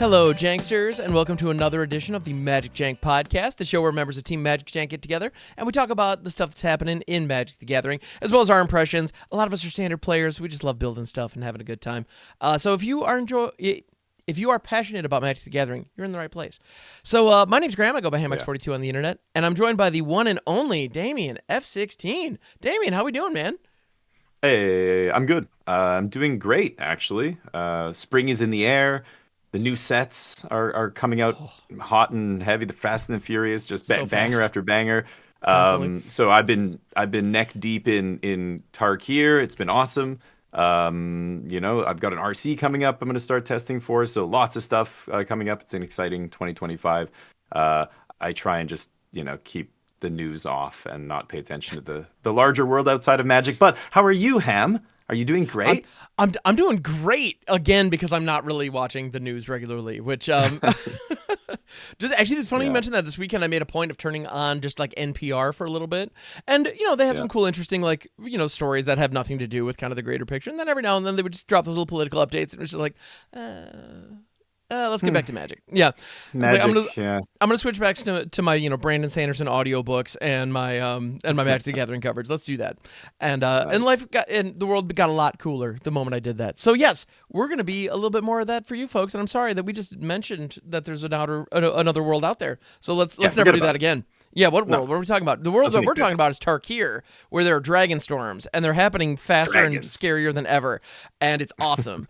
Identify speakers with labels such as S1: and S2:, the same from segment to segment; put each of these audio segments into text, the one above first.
S1: Hello, Janksters, and welcome to another edition of the MagicJank Podcast, the show where members of Team MagicJank get together and we talk about the stuff that's happening in Magic the Gathering, as well as our impressions. A lot of us are standard players. We just love building stuff and having a good time. So if you are passionate about Magic the Gathering, you're in the right place. So my name's Graham. I go by HamHocks42 on the internet, and I'm joined by the one and only DamienF16. Damien, how we doing, man?
S2: Hey, I'm good. I'm doing great, actually. Spring is in the air. The new sets are coming out hot and heavy. The Fast and the Furious, just banger after banger. So I've been neck deep in Tarkir. It's been awesome. I've got an RC coming up I'm going to start testing for. So lots of stuff coming up. It's an exciting 2025. I try and just, keep the news off and not pay attention to the larger world outside of Magic. But how are you, Ham? Are you doing great?
S1: I'm doing great, again, because I'm not really watching the news regularly, which it's funny you mentioned that. This weekend I made a point of turning on just like NPR for a little bit, and they had some cool, interesting stories that have nothing to do with kind of the greater picture, and then every now and then they would just drop those little political updates, and it was just like let's get back to Magic. Yeah,
S2: Magic.
S1: I'm gonna switch back to my Brandon Sanderson audiobooks and my Magic the Gathering coverage. Let's do that. And nice. and the world got a lot cooler the moment I did that. So yes, we're gonna be a little bit more of that for you folks. And I'm sorry that we just mentioned that there's another world out there. So let's never do that again. Yeah, what world? What are we talking about? The world that we're talking about is Tarkir, where there are Dragonstorms, and they're happening faster and scarier than ever, and it's awesome.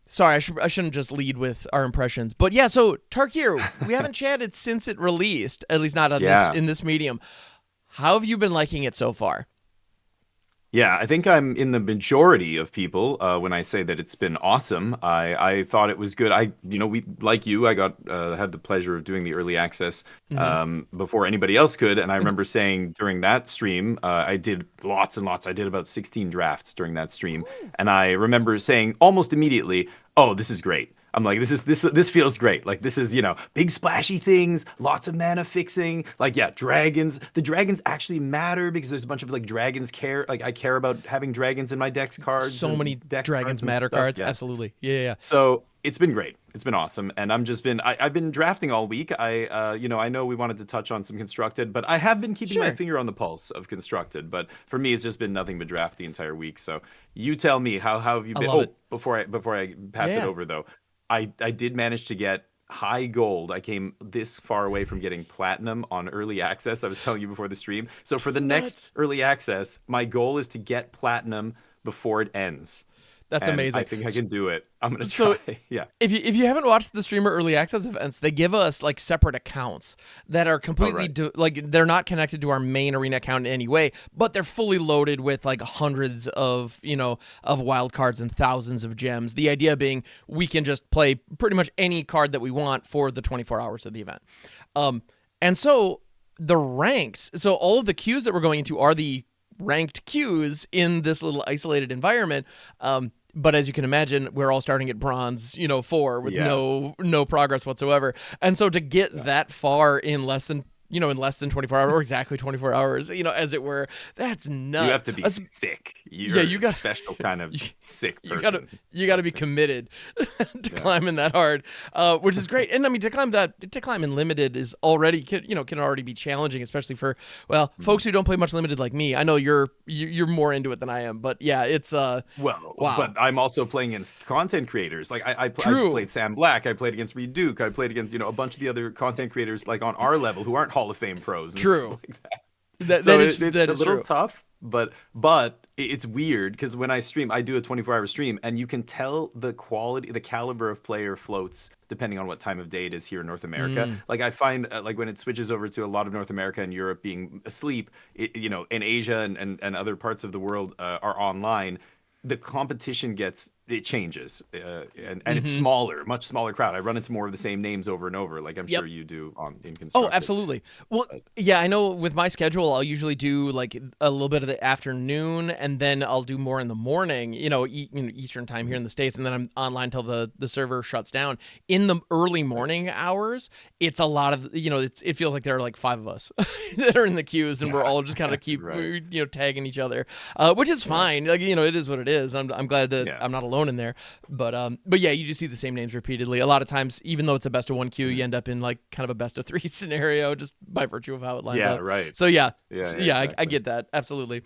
S1: Sorry, I shouldn't just lead with our impressions, but yeah. So Tarkir, we haven't chatted since it released, at least not on in this medium. How have you been liking it so far?
S2: Yeah, I think I'm in the majority of people when I say that it's been awesome. I thought it was good. I had the pleasure of doing the early access before anybody else could, and I remember saying during that stream, I did lots and lots. I did about 16 drafts during that stream, and I remember saying almost immediately, "Oh, this is great." I'm like, this feels great. Like, this is, big splashy things, lots of mana fixing. Dragons. The dragons actually matter because there's a bunch of dragons care. I care about having dragons in my dex cards.
S1: So many dragons matter cards. Yeah. Absolutely. Yeah.
S2: So it's been great. It's been awesome. And I've been drafting all week. I know we wanted to touch on some constructed, but I have been keeping my finger on the pulse of constructed. But for me, it's just been nothing but draft the entire week. So you tell me, how have you been? Before I pass it over though. I did manage to get high gold. I came this far away from getting platinum on early access. I was telling you before the stream. So for the next early access, my goal is to get platinum before it ends.
S1: That's amazing.
S2: I think I can do it. I'm gonna try. Yeah.
S1: If you haven't watched the streamer early access events, they give us separate accounts that are completely they're not connected to our main arena account in any way, but they're fully loaded with hundreds of of wild cards and thousands of gems. The idea being we can just play pretty much any card that we want for the 24 hours of the event. And so the ranks. So all of the queues that we're going into are the ranked queues in this little isolated environment. But as you can imagine, we're all starting at bronze, 4 with no progress whatsoever. And so to get that far in less than 24 hours, or exactly 24 hours, as it were, that's nuts.
S2: You have to be sick. You got a special kind of sick person.
S1: You got to be committed to climbing that hard, which is great. And I mean, to climb in limited is already, can already be challenging, especially for, folks who don't play much limited like me. I know you're more into it than I am, but yeah, it's wow.
S2: But I'm also playing against content creators. I played Sam Black. I played against Reed Duke. I played against, a bunch of the other content creators on our level who aren't Hall of Fame pros. And
S1: True.
S2: Stuff like that. It's a little tough, but it's weird because when I stream, I do a 24-hour stream, and you can tell the quality, the caliber of player floats depending on what time of day it is here in North America. I find when it switches over to a lot of North America and Europe being asleep, in Asia and other parts of the world are online. The competition changes, and it's smaller, much smaller crowd. I run into more of the same names over and over, like I'm sure you do in constructed.
S1: Oh, absolutely. Well, yeah, I know with my schedule, I'll usually do a little bit of the afternoon, and then I'll do more in the morning, Eastern time here in the States, and then I'm online till the server shuts down. In the early morning hours, it's a lot of, it feels like there are 5 of us that are in the queues, and we're all just kind of keep, tagging each other, which is fine. It is what it is. is. I'm glad that I'm not alone in there. But yeah, you just see the same names repeatedly. A lot of times, even though it's a best of one queue, you end up in like kind of a best of 3 scenario just by virtue of how it lines up.
S2: Yeah, right.
S1: So yeah,
S2: Exactly.
S1: I get that absolutely.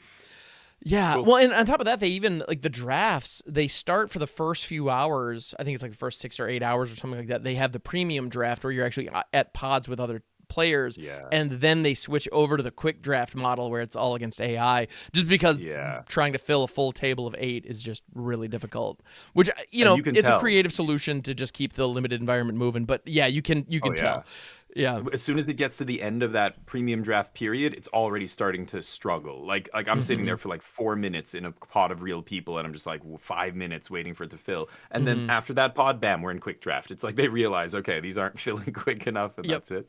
S1: Yeah,
S2: Cool.
S1: well, and on top of that, they even like the drafts. They start for the first few hours. I think it's like the first 6 or 8 hours or something like that. They have the premium draft where you're actually at pods with other players, and then they switch over to the quick draft model where it's all against AI, just because trying to fill a full table of 8 is just really difficult. Which it's a creative solution to just keep the limited environment moving. But yeah, you can tell. Yeah.
S2: As soon as it gets to the end of that premium draft period, it's already starting to struggle. Like I'm sitting there for like 4 minutes in a pod of real people, and I'm just like 5 minutes waiting for it to fill. And then after that pod, bam, we're in quick draft. It's like they realize, okay, these aren't filling quick enough, and that's it.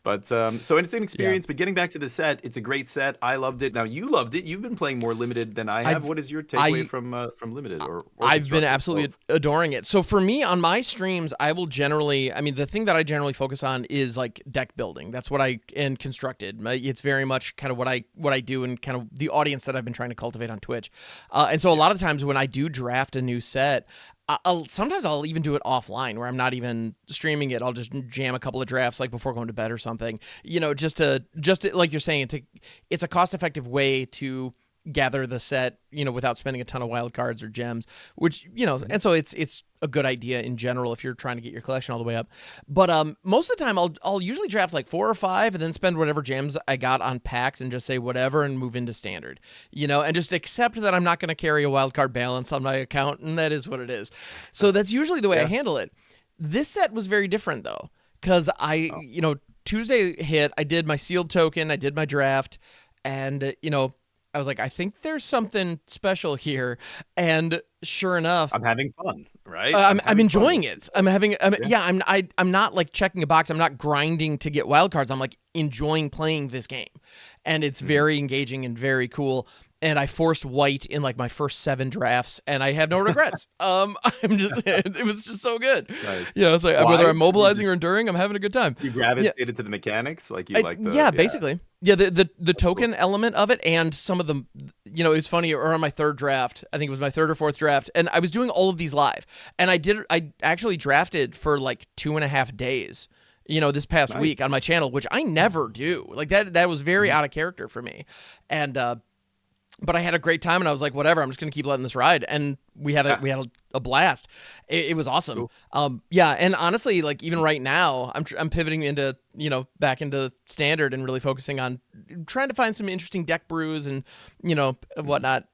S2: But so it's an experience. But getting back to the set, it's a great set. I loved it. Now you loved it. You've been playing more limited than I have. What is your takeaway from limited? Or
S1: I've been absolutely adoring it. So for me on my streams, I will generally, I mean, the thing that I generally focus on is like deck building. That's what and constructed. It's very much kind of what I do and kind of the audience that I've been trying to cultivate on Twitch. And so a lot of times when I do draft a new set, sometimes I'll even do it offline where I'm not even streaming it. I'll just jam a couple of drafts like before going to bed or something, just to like you're saying, it's a cost-effective way to gather the set, without spending a ton of wild cards or gems, which, and so it's a good idea in general if you're trying to get your collection all the way up. But most of the time I'll usually draft like 4 or 5 and then spend whatever gems I got on packs and just say whatever and move into standard, and just accept that I'm not going to carry a wild card balance on my account, and that is what it is. So that's usually the way I handle it. This set was very different though, because Tuesday hit, I did my sealed token, I did my draft, and I was like, I think there's something special here, and sure enough,
S2: I'm having fun, right?
S1: I'm enjoying it. I'm not like checking a box. I'm not grinding to get wild cards. I'm like enjoying playing this game, and it's very engaging and very cool. And I forced white in like my first 7 drafts, and I have no regrets. It was just so good. Nice. It's like whether I'm mobilizing or enduring, I'm having a good time.
S2: You gravitated to the mechanics, like you like the
S1: basically. Yeah, the token element of it, and some of them, it's funny. Or on my 3rd draft, I think it was my 3rd or 4th draft, and I was doing all of these live, and I actually drafted for like 2.5 days. This past week on my channel, which I never do. Like that was very out of character for me, and. But I had a great time, and I was like, whatever, I'm just going to keep letting this ride. And we had a blast. It was awesome. Cool. And honestly, like even right now, I'm pivoting into, back into standard and really focusing on trying to find some interesting deck brews and, whatnot.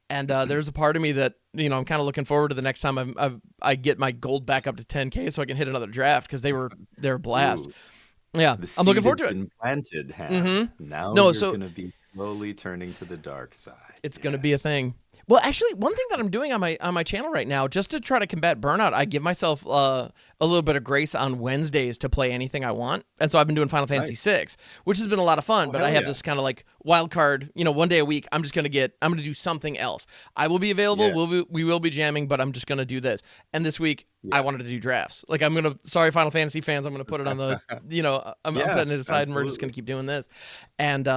S1: And there's a part of me that, I'm kind of looking forward to the next time I get my gold back up to 10K so I can hit another draft, because they're a blast. Ooh. Yeah, I'm looking forward to it.
S2: Been planted, Ham. Now you're going to be slowly turning to the dark side.
S1: It's going to be a thing. Well, actually, one thing that I'm doing on my channel right now, just to try to combat burnout, I give myself a little bit of grace on Wednesdays to play anything I want. And so I've been doing Final Fantasy VI, which has been a lot of fun. But I have this kind of like wild card, one day a week. I'm going to do something else. I will be available. Yeah. We will be jamming, but I'm just going to do this. And this week, I wanted to do drafts. Like sorry, Final Fantasy fans, I'm going to put it on the, I'm setting it aside, and we're just going to keep doing this. And,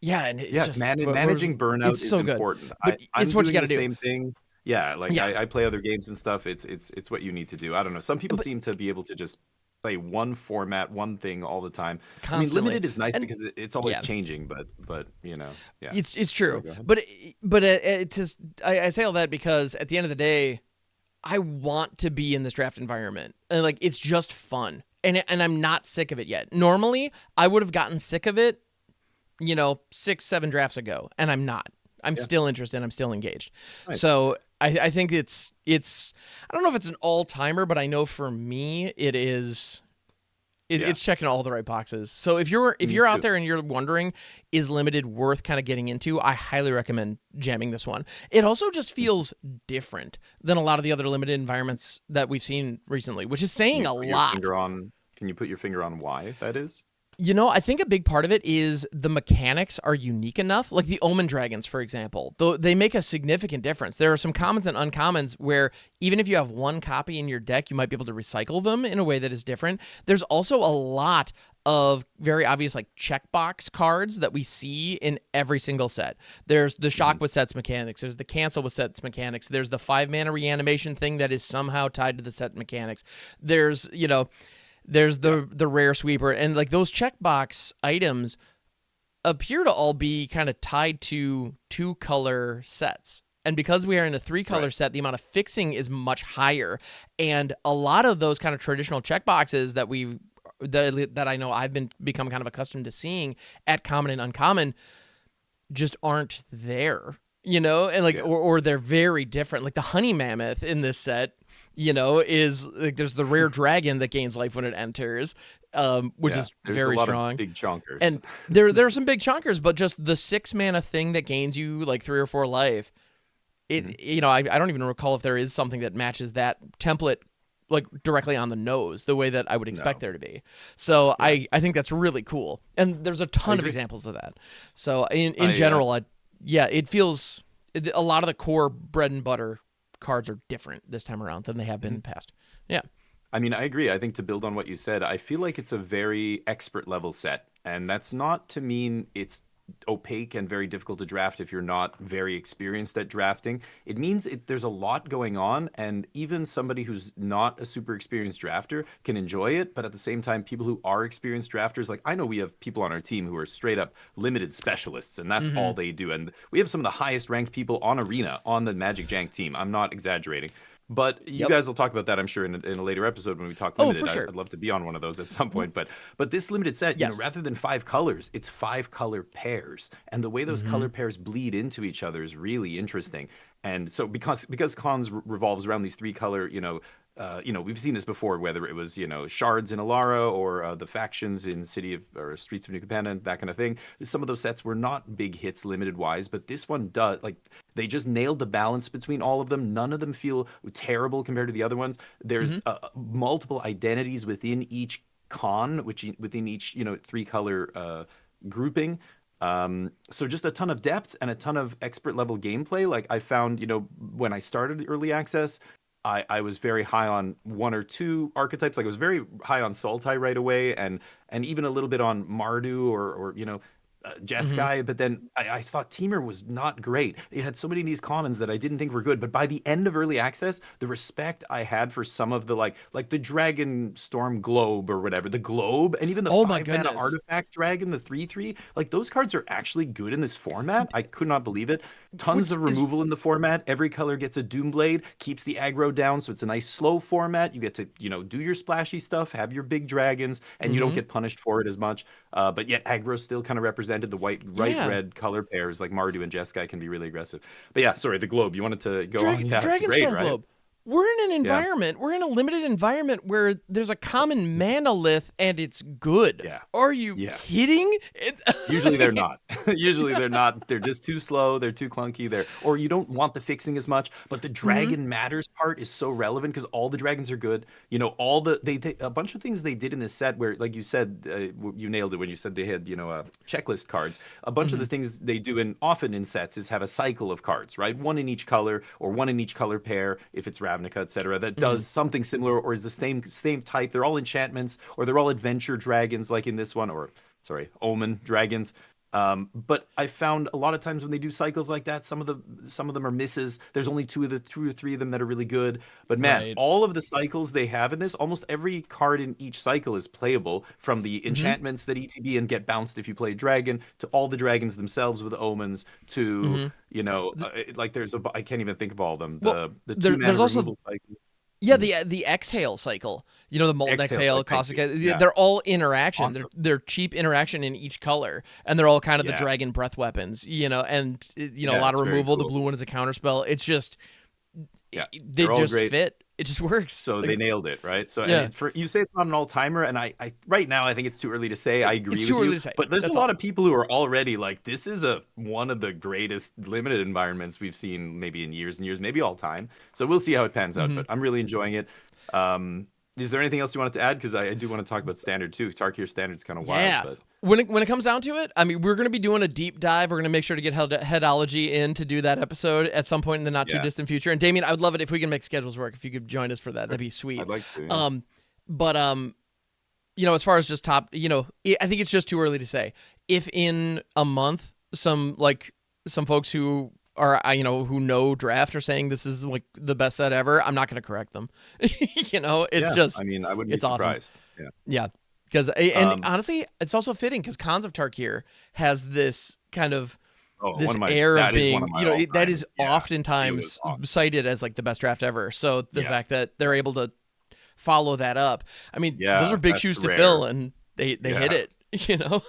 S1: and it's just
S2: managing burnout is so important.
S1: But it's what you got to do.
S2: Same thing. Yeah, like I play other games and stuff. It's what you need to do. I don't know. Some people seem to be able to just play one format, one thing all the time.
S1: Constantly.
S2: I mean, limited is nice because it's always changing, but
S1: it's true. But I say all that because at the end of the day, I want to be in this draft environment, and like it's just fun, and I'm not sick of it yet. Normally, I would have gotten sick of it, 6-7 drafts ago, and I'm not. I'm still interested. I'm still engaged. Nice. So I think it's I don't know if it's an all-timer, but I know for me it is. It's checking all the right boxes. So if you're out there and you're wondering, is limited worth kind of getting into, I highly recommend jamming this one. It also just feels different than a lot of the other limited environments that we've seen recently, which is saying a lot.
S2: Can you put your finger on why that is?
S1: I think a big part of it is the mechanics are unique enough. Like the Omen Dragons, for example, though they make a significant difference. There are some commons and uncommons where even if you have one copy in your deck, you might be able to recycle them in a way that is different. There's also a lot of very obvious like checkbox cards that we see in every single set. There's the shock with sets mechanics. There's the cancel with sets mechanics. There's the 5-mana reanimation thing that is somehow tied to the set mechanics. There's the rare sweeper, and like those checkbox items appear to all be kind of tied to 2-color sets. And because we are in a 3-color set, the amount of fixing is much higher. And a lot of those kind of traditional checkboxes that I know I've become kind of accustomed to seeing at common and uncommon just aren't there. And like, or they're very different. Like the honey mammoth in this set, is like there's the rare dragon that gains life when it enters, which is very strong.
S2: Big chonkers,
S1: and there are some big chonkers, but just the 6-mana thing that gains you like 3 or 4 life. It, I don't even recall if there is something that matches that template like directly on the nose the way that I would expect there to be. So I think that's really cool, and there's a ton of examples of that. So in general, it feels a lot of the core bread and butter cards are different this time around than they have been in the past. Yeah.
S2: I mean, I agree. I think to build on what you said, I feel like it's a very expert level set. And that's not to mean it's opaque and very difficult to draft if you're not very experienced at drafting. It means there's a lot going on, and even somebody who's not a super experienced drafter can enjoy it. But at the same time, people who are experienced drafters, like I know we have people on our team who are straight up limited specialists, and that's all they do. And we have some of the highest ranked people on Arena on the MagicJank team. I'm not exaggerating. But you guys will talk about that, I'm sure, in a later episode when we talk limited.
S1: For sure.
S2: I'd love to be on one of those at some point. But this limited set, rather than 5 colors, it's 5 color pairs, and the way those color pairs bleed into each other is really interesting. And so because cons revolves around these 3 color, we've seen this before, whether it was, shards in Alara or the factions in Streets of New Capenna, that kind of thing. Some of those sets were not big hits limited wise, but this one does. Like they just nailed the balance between all of them. None of them feel terrible compared to the other ones. There's multiple identities within each con, within each 3-color grouping. So just a ton of depth and a ton of expert level gameplay. Like I found, when I started the early access, I was very high on 1 or 2 archetypes. Like I was very high on Sultai right away, and even a little bit on Mardu or Jeskai, but then I thought Temur was not great. It had so many of these commons that I didn't think were good. But by the end of early access, the respect I had for some of the like the Dragonstorm Globe or whatever, the Globe, and even the 5-mana Artifact Dragon, the 3/3, like those cards are actually good in this format. I could not believe it. Tons of removal in the format. Every color gets a Doomblade, keeps the aggro down, so it's a nice slow format. You get to do your splashy stuff, have your big dragons, and you don't get punished for it as much. But yet aggro still kind of represented the red color pairs like Mardu and Jeskai can be really aggressive. But yeah, sorry, the Globe. You wanted to go on? Yeah, it's great, right?
S1: Globe. We're in an environment, we're in a limited environment where there's a common mana lith and it's good.
S2: Yeah.
S1: Are you kidding?
S2: Usually they're not. Usually they're not. They're just too slow. They're too clunky. Or you don't want the fixing as much. But the dragon matters part is so relevant because all the dragons are good. A bunch of things they did in this set where, like you said, you nailed it when you said they had, checklist cards. A bunch of the things they do often in sets is have a cycle of cards, right? 1 in each color or 1 in each color pair if it's Ravnica, etc. That does something similar or is the same type. They're all enchantments or they're all adventure dragons like in this one, Omen dragons. But I found a lot of times when they do cycles like that, some of them are misses. There's only 2 or 3 of them that are really good. But man, all of the cycles they have in this, almost every card in each cycle is playable, from the enchantments that ETB and get bounced if you play dragon, to all the dragons themselves with omens, to I can't even think of all of them. The 2-mana removal cycle.
S1: Yeah, the exhale cycle. The molten exhale, caustic. They're all interactions. Awesome. They're cheap interaction in each color, and they're all kind of the dragon breath weapons. And a lot of removal. Cool. The blue one is a counterspell. It's just they just fit. It just works.
S2: So they nailed it, right? So you say it's not an all-timer, and I right now I think it's too early to say. I agree with you. But there's a lot of people who are already like, this is one of the greatest limited environments we've seen maybe in years and years, maybe all time. So we'll see how it pans out. But I'm really enjoying it. Is there anything else you wanted to add? Because I do want to talk about Standard too. Tarkir Standard's kind of wild,
S1: Yeah.
S2: but
S1: When it comes down to it, I mean, we're going to be doing a deep dive. We're going to make sure to get Headology in to do that episode at some point in the not too distant future. And Damien, I would love it if we can make schedules work. If you could join us for that, that'd be sweet.
S2: I'd like to. Yeah.
S1: But you know, as far as just top, you know, I think it's just too early to say. If in a month, some folks who are, you know, who know draft are saying this is like the best set ever, I'm not going to correct them. You know, it's just,
S2: I mean, I wouldn't be surprised.
S1: Awesome. Yeah. Because, and honestly, it's also fitting because Cons of Tarkir has this kind of this air of being, you know, that is oftentimes cited as like the best draft ever. So the fact that they're able to follow that up, I mean, those are big shoes to fill, and they hit it. You know,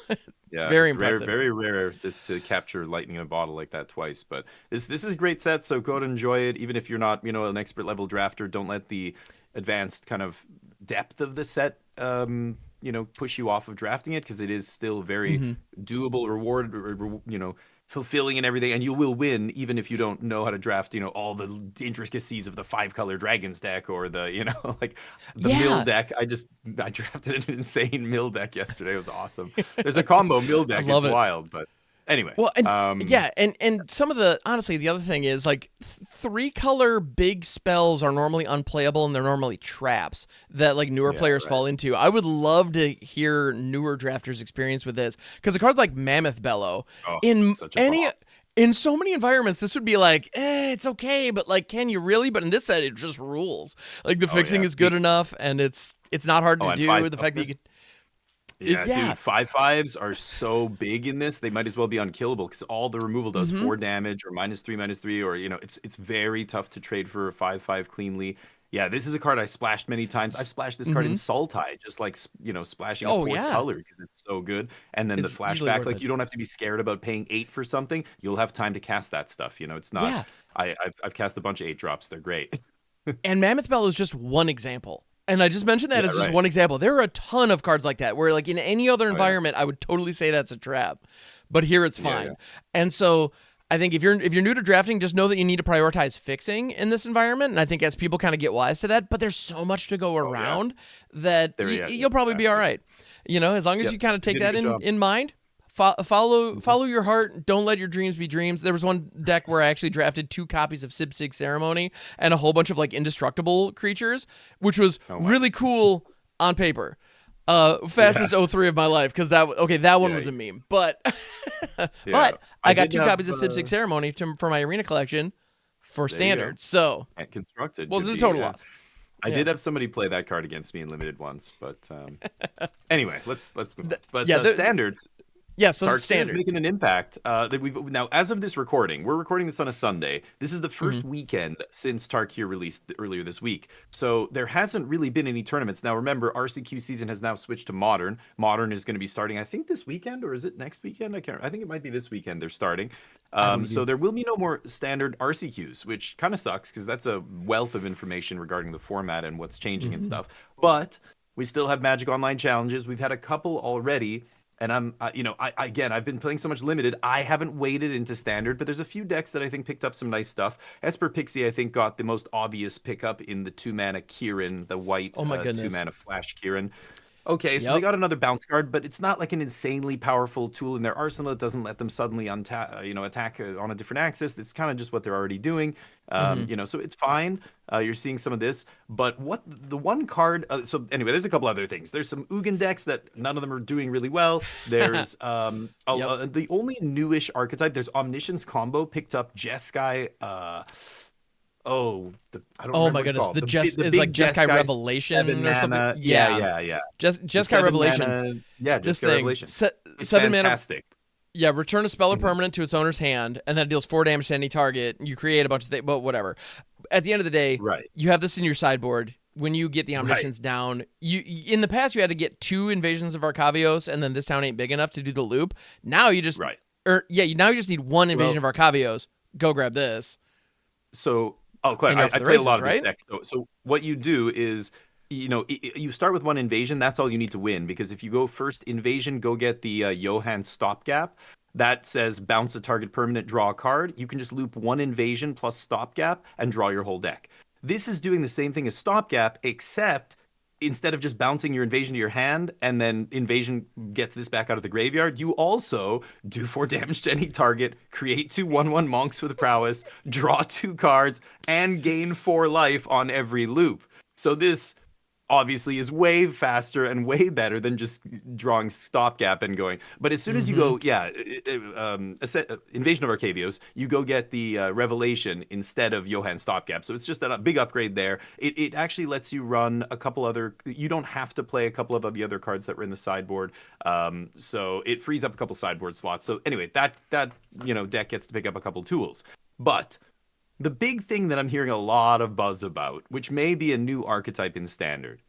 S1: it's very impressive.
S2: Very rare just to capture lightning in a bottle like that twice. But this is a great set, so go and enjoy it. Even if you're not, you know, an expert level drafter, don't let the advanced kind of depth of the set you know, push you off of drafting it, because it is still very doable, you know, fulfilling and everything, and you will win even if you don't know how to draft, you know, all the intricacies of the 5-color dragons deck or the, you know, like the mill deck. I drafted an insane mill deck yesterday. It was awesome. There's a combo mill deck. It's wild, but anyway.
S1: Well, and, and some of the, honestly, the other thing is like 3-color big spells are normally unplayable, and they're normally traps that like newer players fall into. I would love to hear newer drafters' experience with this, because the cards like Mammoth Bellow in so many environments, this would be like, it's okay, but like, can you really? But in this set, it just rules. Like the fixing is good enough, and it's not hard to do. The fact that you can.
S2: Yeah, dude, 5/5s are so big in this. They might as well be unkillable, because all the removal does 4 damage or -3/-3, or, you know, it's very tough to trade for a 5/5 cleanly. Yeah, this is a card I splashed many times. I've splashed this card in Sultai, just like, you know, splashing a 4th color, because it's so good. And then the flashback, like, you don't have to be scared about paying 8 for something. You'll have time to cast that stuff. You know, it's not. I've cast a bunch of 8 drops. They're great.
S1: And Mammoth Bellow is just one example. And I just mentioned that as just one example. There are a ton of cards like that where, like, in any other environment, I would totally say that's a trap, but here it's fine. And so I think if you're new to drafting, just know that you need to prioritize fixing in this environment. And I think as people kind of get wise to that, but there's so much to go around that you'll probably be all right. You know, as long as you kind of take that in mind. Follow your heart. Don't let your dreams be dreams. There was one deck where I actually drafted 2 copies of Sib-Sig Ceremony and a whole bunch of like indestructible creatures, which was really cool on paper. Fastest 03 of my life, because that one was a meme. But but I got 2 copies of Sib-Sig Ceremony for my Arena collection for Standard. So
S2: and constructed
S1: wasn't a total loss.
S2: I did have somebody play that card against me in limited once, but anyway, let's move on. But Standard.
S1: Yeah, so
S2: Tarkir
S1: Standard
S2: is making an impact. Now, as of this recording, we're recording this on a Sunday. This is the first weekend since Tarkir released earlier this week. So there hasn't really been any tournaments. Now, remember, RCQ season has now switched to Modern. Modern is going to be starting, I think, this weekend, or is it next weekend? I think it might be this weekend they're starting. So there will be no more Standard RCQs, which kind of sucks, because that's a wealth of information regarding the format and what's changing and stuff. But we still have Magic Online challenges. We've had a couple already. And I'm, I've been playing so much limited. I haven't waded into Standard, but there's a few decks that I think picked up some nice stuff. Esper Pixie, I think, got the most obvious pickup in the 2-mana Kirin, the white 2-mana Flash Kirin. Okay, so they got another bounce card, but it's not like an insanely powerful tool in their arsenal. It doesn't let them suddenly attack on a different axis. It's kind of just what they're already doing. So it's fine. You're seeing some of this, but the one card. So anyway, there's a couple other things. There's some Ugin decks that none of them are doing really well. There's the only newish archetype. There's Omniscience combo picked up Jeskai. I don't remember
S1: my goodness,
S2: the
S1: like Jeskai Revelation or something.
S2: Yeah.
S1: Jeskai Revelation.
S2: Jeskai Revelation.
S1: 7 mana.
S2: Fantastic.
S1: Yeah, return a spell or permanent to its owner's hand, and then it deals 4 damage to any target. You create a bunch of things, but whatever. At the end of the day, you have this in your sideboard. When you get the Omniscience down, in the past you had to get 2 invasions of Arcavios, and then this town ain't big enough to do the loop. Now you just now you just need 1 invasion of Arcavios. Go grab this.
S2: So. Oh, Claire, I played a lot of this deck. So what you do is, you start with 1 invasion. That's all you need to win. Because if you go first invasion, go get the Johan stopgap. That says bounce a target permanent, draw a card. You can just loop 1 invasion plus stopgap and draw your whole deck. This is doing the same thing as stopgap, except instead of just bouncing your invasion to your hand and then invasion gets this back out of the graveyard, you also do 4 damage to any target, create 2 1/1 monks with prowess, draw 2 cards, and gain 4 life on every loop. So this obviously is way faster and way better than just drawing stopgap and going. But as soon as you go, Invasion of Arcavios, you go get the Revelation instead of Johann Stopgap. So it's just a big upgrade there. It actually lets you run a couple other. You don't have to play a couple of the other cards that were in the sideboard. So it frees up a couple sideboard slots. So anyway, that deck gets to pick up a couple tools. But the big thing that I'm hearing a lot of buzz about, which may be a new archetype in Standard,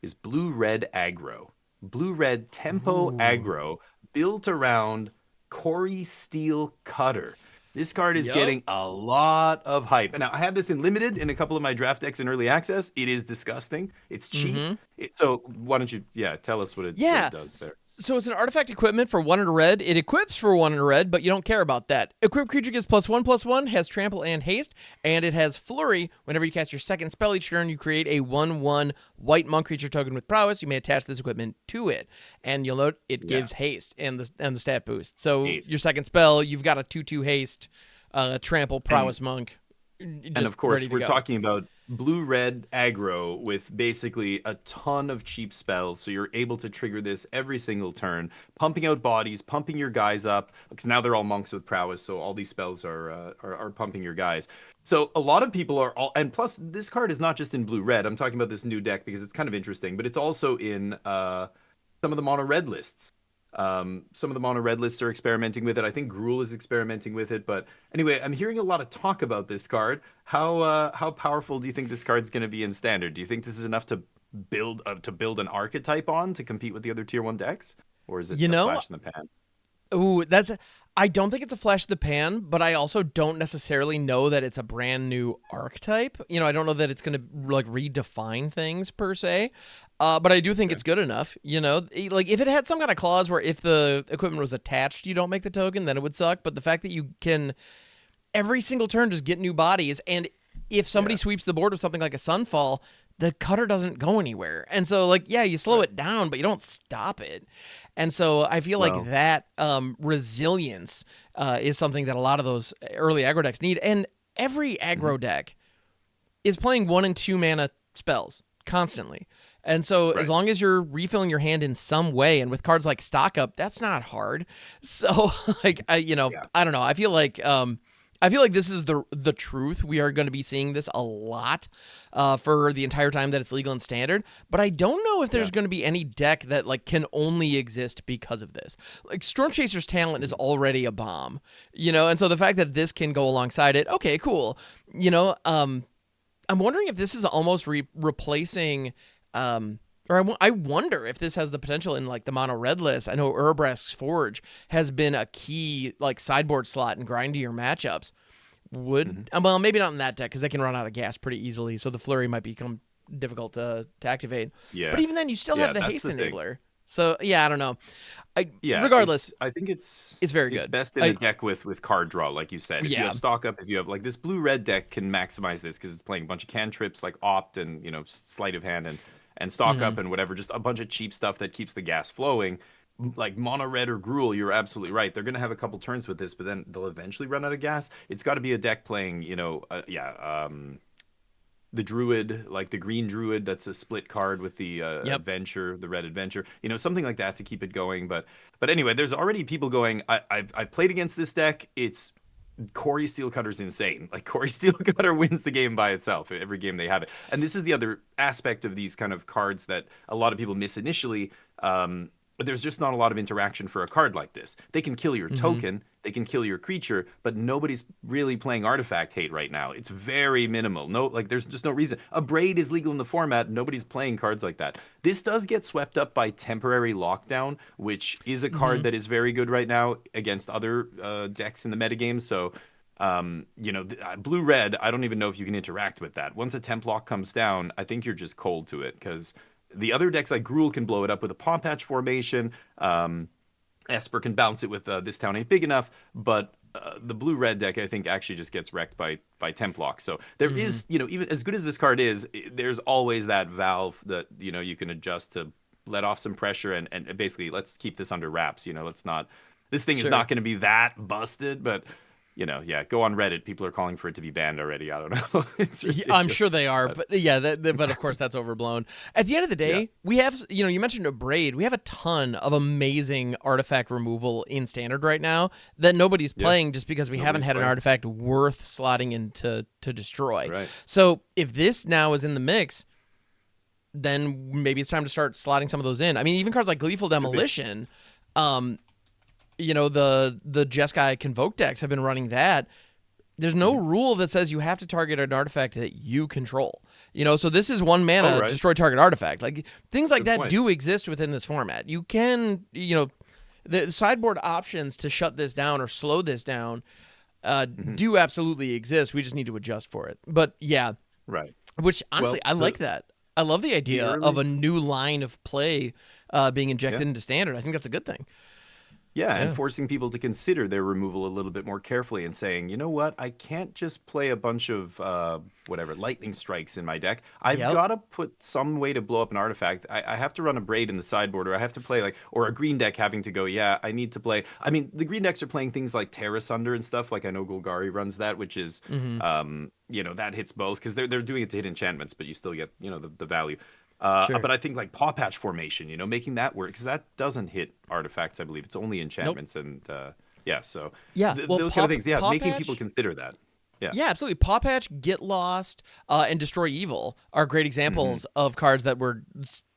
S2: is blue-red aggro. Blue-red tempo aggro built around Corey Steel Cutter. This card is getting a lot of hype. And now I have this in limited in a couple of my draft decks in early access. It is disgusting. It's cheap. So why don't you, tell us what it does there.
S1: So it's an artifact equipment for 1 and a red. It equips for 1 and a red, but you don't care about that. Equipped creature gets +1/+1, has trample and haste, and it has flurry. Whenever you cast your second spell each turn, you create a 1/1 white monk creature token with prowess. You may attach this equipment to it, and you'll note it gives haste and the stat boost. So your second spell, you've got a 2/2 haste, trample prowess monk.
S2: And of course, we're talking about blue-red aggro with basically a ton of cheap spells, so you're able to trigger this every single turn, pumping out bodies, pumping your guys up, because now they're all monks with prowess, so all these spells are pumping your guys. So a lot of people are and plus this card is not just in blue-red. I'm talking about this new deck because it's kind of interesting, but it's also in some of the mono-red lists. Some of the mono red lists are experimenting with it. I think Gruul is experimenting with it. But anyway, I'm hearing a lot of talk about this card. How powerful do you think this card's going to be in Standard? Do you think this is enough to build an archetype on to compete with the other tier 1 decks, or is it a flash in the pan?
S1: Ooh, I don't think it's a flash in the pan, but I also don't necessarily know that it's a brand new archetype. I don't know that it's going to redefine things per se. But I do think it's good enough. If it had some kind of clause where if the equipment was attached, you don't make the token, then it would suck. But the fact that you can every single turn just get new bodies, and if somebody sweeps the board with something like a Sunfall, the cutter doesn't go anywhere. And so, you slow it down, but you don't stop it. And so I feel like that resilience is something that a lot of those early aggro decks need. And every aggro deck is playing 1 and 2 mana spells constantly. And so as long as you're refilling your hand in some way, and with cards like Stock Up, that's not hard. So, I don't know. I feel like this is the truth. We are going to be seeing this a lot for the entire time that it's legal and Standard. But I don't know if there's going to be any deck that can only exist because of this. Storm Chaser's talent is already a bomb, and so the fact that this can go alongside it, okay, cool. I'm wondering if this is almost replacing. I wonder if this has the potential in the mono red list. I know Urabrask's Forge has been a key sideboard slot in grindier matchups. Well, maybe not in that deck because they can run out of gas pretty easily, so the flurry might become difficult to activate. Yeah. But even then, you still have the haste enabler. So I don't know. Regardless,
S2: I think it's
S1: very good.
S2: It's best in a deck with card draw, like you said. If you have Stock Up, if you have this blue-red deck can maximize this because it's playing a bunch of cantrips like Opt and Sleight of Hand and Stock Up and whatever, just a bunch of cheap stuff that keeps the gas flowing. Like Mono Red or Gruul, you're absolutely right. They're going to have a couple turns with this, but then they'll eventually run out of gas. It's got to be a deck playing, the Druid, like the green Druid that's a split card with the Adventure, the red Adventure, something like that to keep it going. But anyway, there's already people going, I've played against this deck. It's Corey Steelcutter's insane. Corey Steelcutter wins the game by itself every game they have it. And this is the other aspect of these kind of cards that a lot of people miss initially. But there's just not a lot of interaction for a card like this. They can kill your token, they can kill your creature, but nobody's really playing artifact hate right now. It's very minimal. There's just no reason. A Braid is legal in the format. Nobody's playing cards like that. This does get swept up by Temporary Lockdown, which is a card that is very good right now against other decks in the metagame. So, blue-red, I don't even know if you can interact with that. Once a Temp Lock comes down, I think you're just cold to it because the other decks like Gruul can blow it up with a Paw Patch formation. Esper can bounce it with This Town Ain't Big Enough, but the blue-red deck, I think, actually just gets wrecked by temp lock. So there
S1: Mm-hmm.
S2: is, even as good as this card is, there's always that valve that you can adjust to let off some pressure and basically let's keep this under wraps. Let's not. This thing is
S1: Sure.
S2: not going to be that busted, but yeah, go on Reddit. People are calling for it to be banned already. I don't know. It's
S1: Yeah, I'm
S2: ridiculous.
S1: sure they are, but yeah, but of course that's overblown. At the end of the
S2: Yeah.
S1: day, we have, you mentioned a braid. We have a ton of amazing artifact removal in standard right now that nobody's
S2: Yeah.
S1: playing just because we haven't
S2: Nobody's
S1: had an
S2: playing.
S1: artifact worth slotting in to destroy.
S2: Right.
S1: So if this now is in the mix, then maybe it's time to start slotting some of those in. I mean, even cards like Gleeful Demolition, the Jeskai Convoke decks have been running that. There's no rule that says you have to target an artifact that you control. So this is 1 mana,
S2: Oh, right.
S1: destroy target artifact. Like things like
S2: Good
S1: that
S2: point.
S1: do exist within this format. You can, the sideboard options to shut this down or slow this down do absolutely exist. We just need to adjust for it. But yeah,
S2: Right.
S1: which honestly, I like that. I love the idea of a new line of play being injected into standard. I think that's a good thing.
S2: Yeah, and forcing people to consider their removal a little bit more carefully and saying, you know what, I can't just play a bunch of lightning strikes in my deck. I've
S1: Yep.
S2: got to put some way to blow up an artifact. I have to run a braid in the sideboard, or I have to play or a green deck having to go, yeah, I need to play. I mean, the green decks are playing things like Terra Sunder and stuff. Like I know Golgari runs that, which is, that hits both because they're doing it to hit enchantments, but you still get, the value.
S1: Sure.
S2: But I think like Paw Patch formation, making that work because that doesn't hit artifacts. I believe it's only enchantments and so
S1: Yeah, well,
S2: those kind of things. Yeah,
S1: Paw
S2: making
S1: Patch-
S2: people consider that. Yeah,
S1: Yeah, absolutely. Paw Patch, Get Lost, and Destroy Evil are great examples of cards that were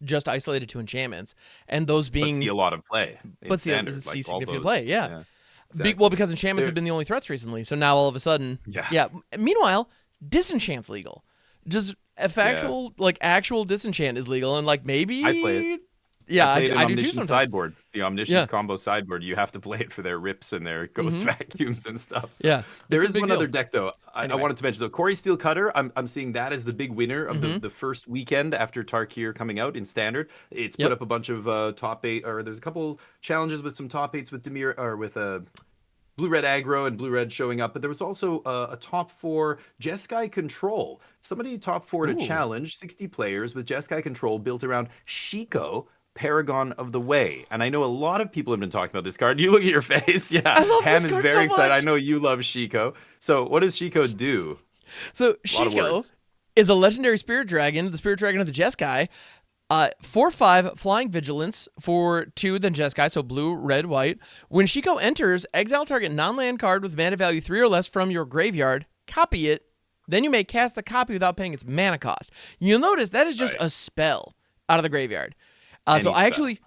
S1: just isolated to enchantments, and those
S2: but
S1: being
S2: see a lot of play.
S1: but see
S2: Standard,
S1: see
S2: like all
S1: significant
S2: those.
S1: play. Yeah,
S2: Exactly.
S1: well, because enchantments
S2: They're-
S1: have been the only threats recently, so now all of a sudden,
S2: Yeah.
S1: Meanwhile, disenchant's legal. Just actual disenchant is legal, and like maybe
S2: I play it.
S1: Yeah,
S2: I played an
S1: I do too
S2: Omniscience
S1: sometimes.
S2: sideboard, the Omniscience
S1: Yeah.
S2: combo sideboard. You have to play it for their rips and their ghost vacuums and stuff. So
S1: Yeah,
S2: there
S1: it's a
S2: is
S1: big
S2: one
S1: deal.
S2: other deck though. I
S1: Anyway.
S2: wanted to mention. So Corey Steel Cutter, I'm seeing that as the big winner of the first weekend after Tarkir coming out in Standard. It's put
S1: Yep.
S2: up a bunch of top 8, or there's a couple challenges with some top 8s with Demir or with Blue-Red aggro and Blue-Red showing up, but there was also a top 4 Jeskai Control. Somebody top 4 to
S1: Ooh.
S2: challenge 60 players with Jeskai Control built around Shiko, Paragon of the Way. And I know a lot of people have been talking about this card. You look at your face. Yeah.
S1: I love
S2: Ham
S1: this
S2: is
S1: card
S2: very
S1: so
S2: excited. I
S1: much.
S2: know you love Shiko. So what does Shiko do?
S1: So
S2: Lot of
S1: Shiko
S2: words.
S1: is a legendary spirit dragon, the spirit dragon of the Jeskai. 4/5 flying vigilance for 2 then Jeskai, so blue, red, white. When Shiko enters, exile target non-land card with mana value 3 or less from your graveyard, copy it, then you may cast the copy without paying its mana cost. You'll notice that is just
S2: Right.
S1: a spell out of the graveyard.
S2: Any
S1: So I
S2: spell.
S1: actually,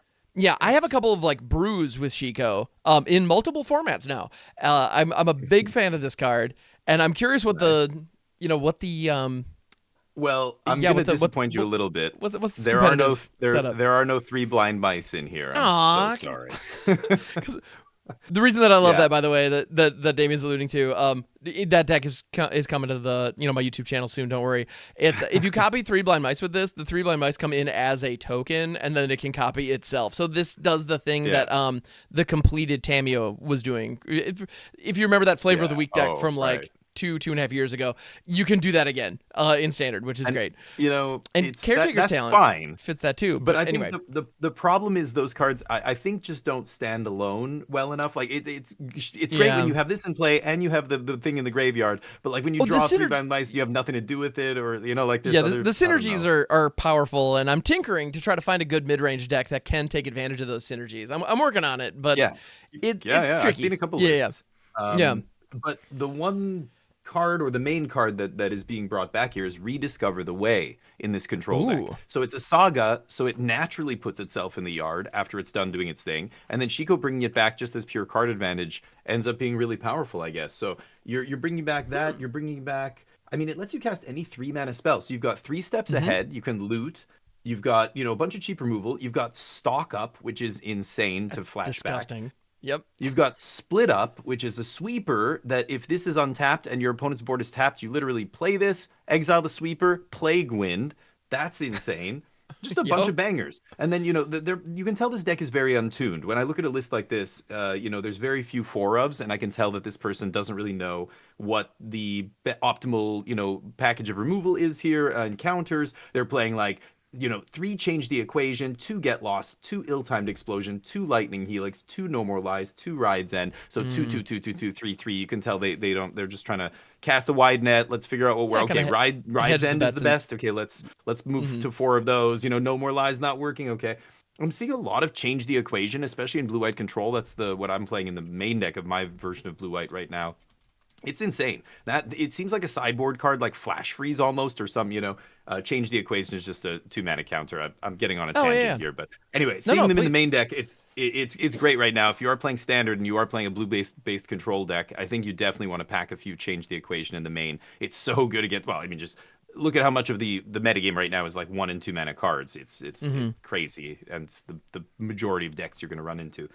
S1: I have a couple of like brews with Shiko in multiple formats now. I'm a big fan of this card, and I'm curious what
S2: Well, I'm
S1: Yeah,
S2: going to
S1: what the-
S2: disappoint you a little bit.
S1: what's the
S2: There are no
S1: competitive setup?
S2: there are no 3 blind mice in here. I'm
S1: Aw,
S2: so sorry.
S1: The reason that I love
S2: Yeah.
S1: that, by the way, that Damien's alluding to, that deck is coming to the my YouTube channel soon. Don't worry. It's if you copy 3 blind mice with this, the 3 blind mice come in as a token, and then it can copy itself. So this does the thing
S2: Yeah.
S1: that the completed Tameo was doing. If you remember that flavor of the
S2: Yeah.
S1: week deck
S2: Oh,
S1: from like
S2: right.
S1: 2.5 years ago, you can do that again in standard, which is great.
S2: And
S1: And Caretaker's
S2: that's
S1: Talent
S2: fine.
S1: fits that too.
S2: But I
S1: anyway.
S2: think the problem is those cards I think just don't stand alone well enough. Like it's great
S1: Yeah.
S2: when you have this in play and you have the thing in the graveyard, but like when you
S1: Well, the
S2: draw 3
S1: synergy-
S2: blind mice, you have nothing to do with it, or like there's
S1: Yeah,
S2: other,
S1: the
S2: I don't
S1: synergies
S2: know.
S1: are powerful, and I'm tinkering to try to find a good mid-range deck that can take advantage of those synergies. I'm working on it, but
S2: Yeah.
S1: it's
S2: yeah.
S1: tricky.
S2: I've seen a couple
S1: Yeah,
S2: lists.
S1: Yeah.
S2: But the one card or the main card that is being brought back here is Rediscover the Way in this control
S1: Ooh.
S2: deck. So it's a saga, so it naturally puts itself in the yard after it's done doing its thing. And then Shiko bringing it back just as pure card advantage ends up being really powerful, I guess. So you're bringing back that, you're bringing back... I mean, it lets you cast any 3 mana spell. So you've got 3 steps ahead, you can loot, you've got, a bunch of cheap removal, you've got Stock Up, which is insane to flashback.
S1: Disgusting. Yep.
S2: You've got Split Up, which is a sweeper that if this is untapped and your opponent's board is tapped, you literally play this, exile the sweeper, Plague Wind. That's insane. just a bunch
S1: Yup.
S2: of bangers. And then, you can tell this deck is very untuned. When I look at a list like this, there's very few four ofs, and I can tell that this person doesn't really know what the optimal, package of removal is here and counters. They're playing like, 3 change the equation, 2 get lost, 2 ill-timed explosion, 2 lightning helix, 2 no more lies, 2 rides end. So 2 2 2 2 2 3 3. You can tell they don't. They're just trying to cast a wide net. Let's figure out what we're okay. Rides end is the best. Okay, let's move to 4 of those. No more lies not working. Okay. I'm seeing a lot of change the equation, especially in blue-white control. That's what I'm playing in the main deck of my version of blue-white right now. It's insane. That it seems like a sideboard card, like Flash Freeze almost, or some, change the equation is just a 2-mana counter. I'm getting on a tangent here, but anyway, seeing them in the main deck, it's great right now. If you are playing Standard and you are playing a blue-based control deck, I think you definitely want to pack a few change the equation in the main. It's so good against. Well, I mean, just look at how much of the metagame right now is like 1 and 2 mana cards. It's crazy, and it's the majority of decks you're going to run into.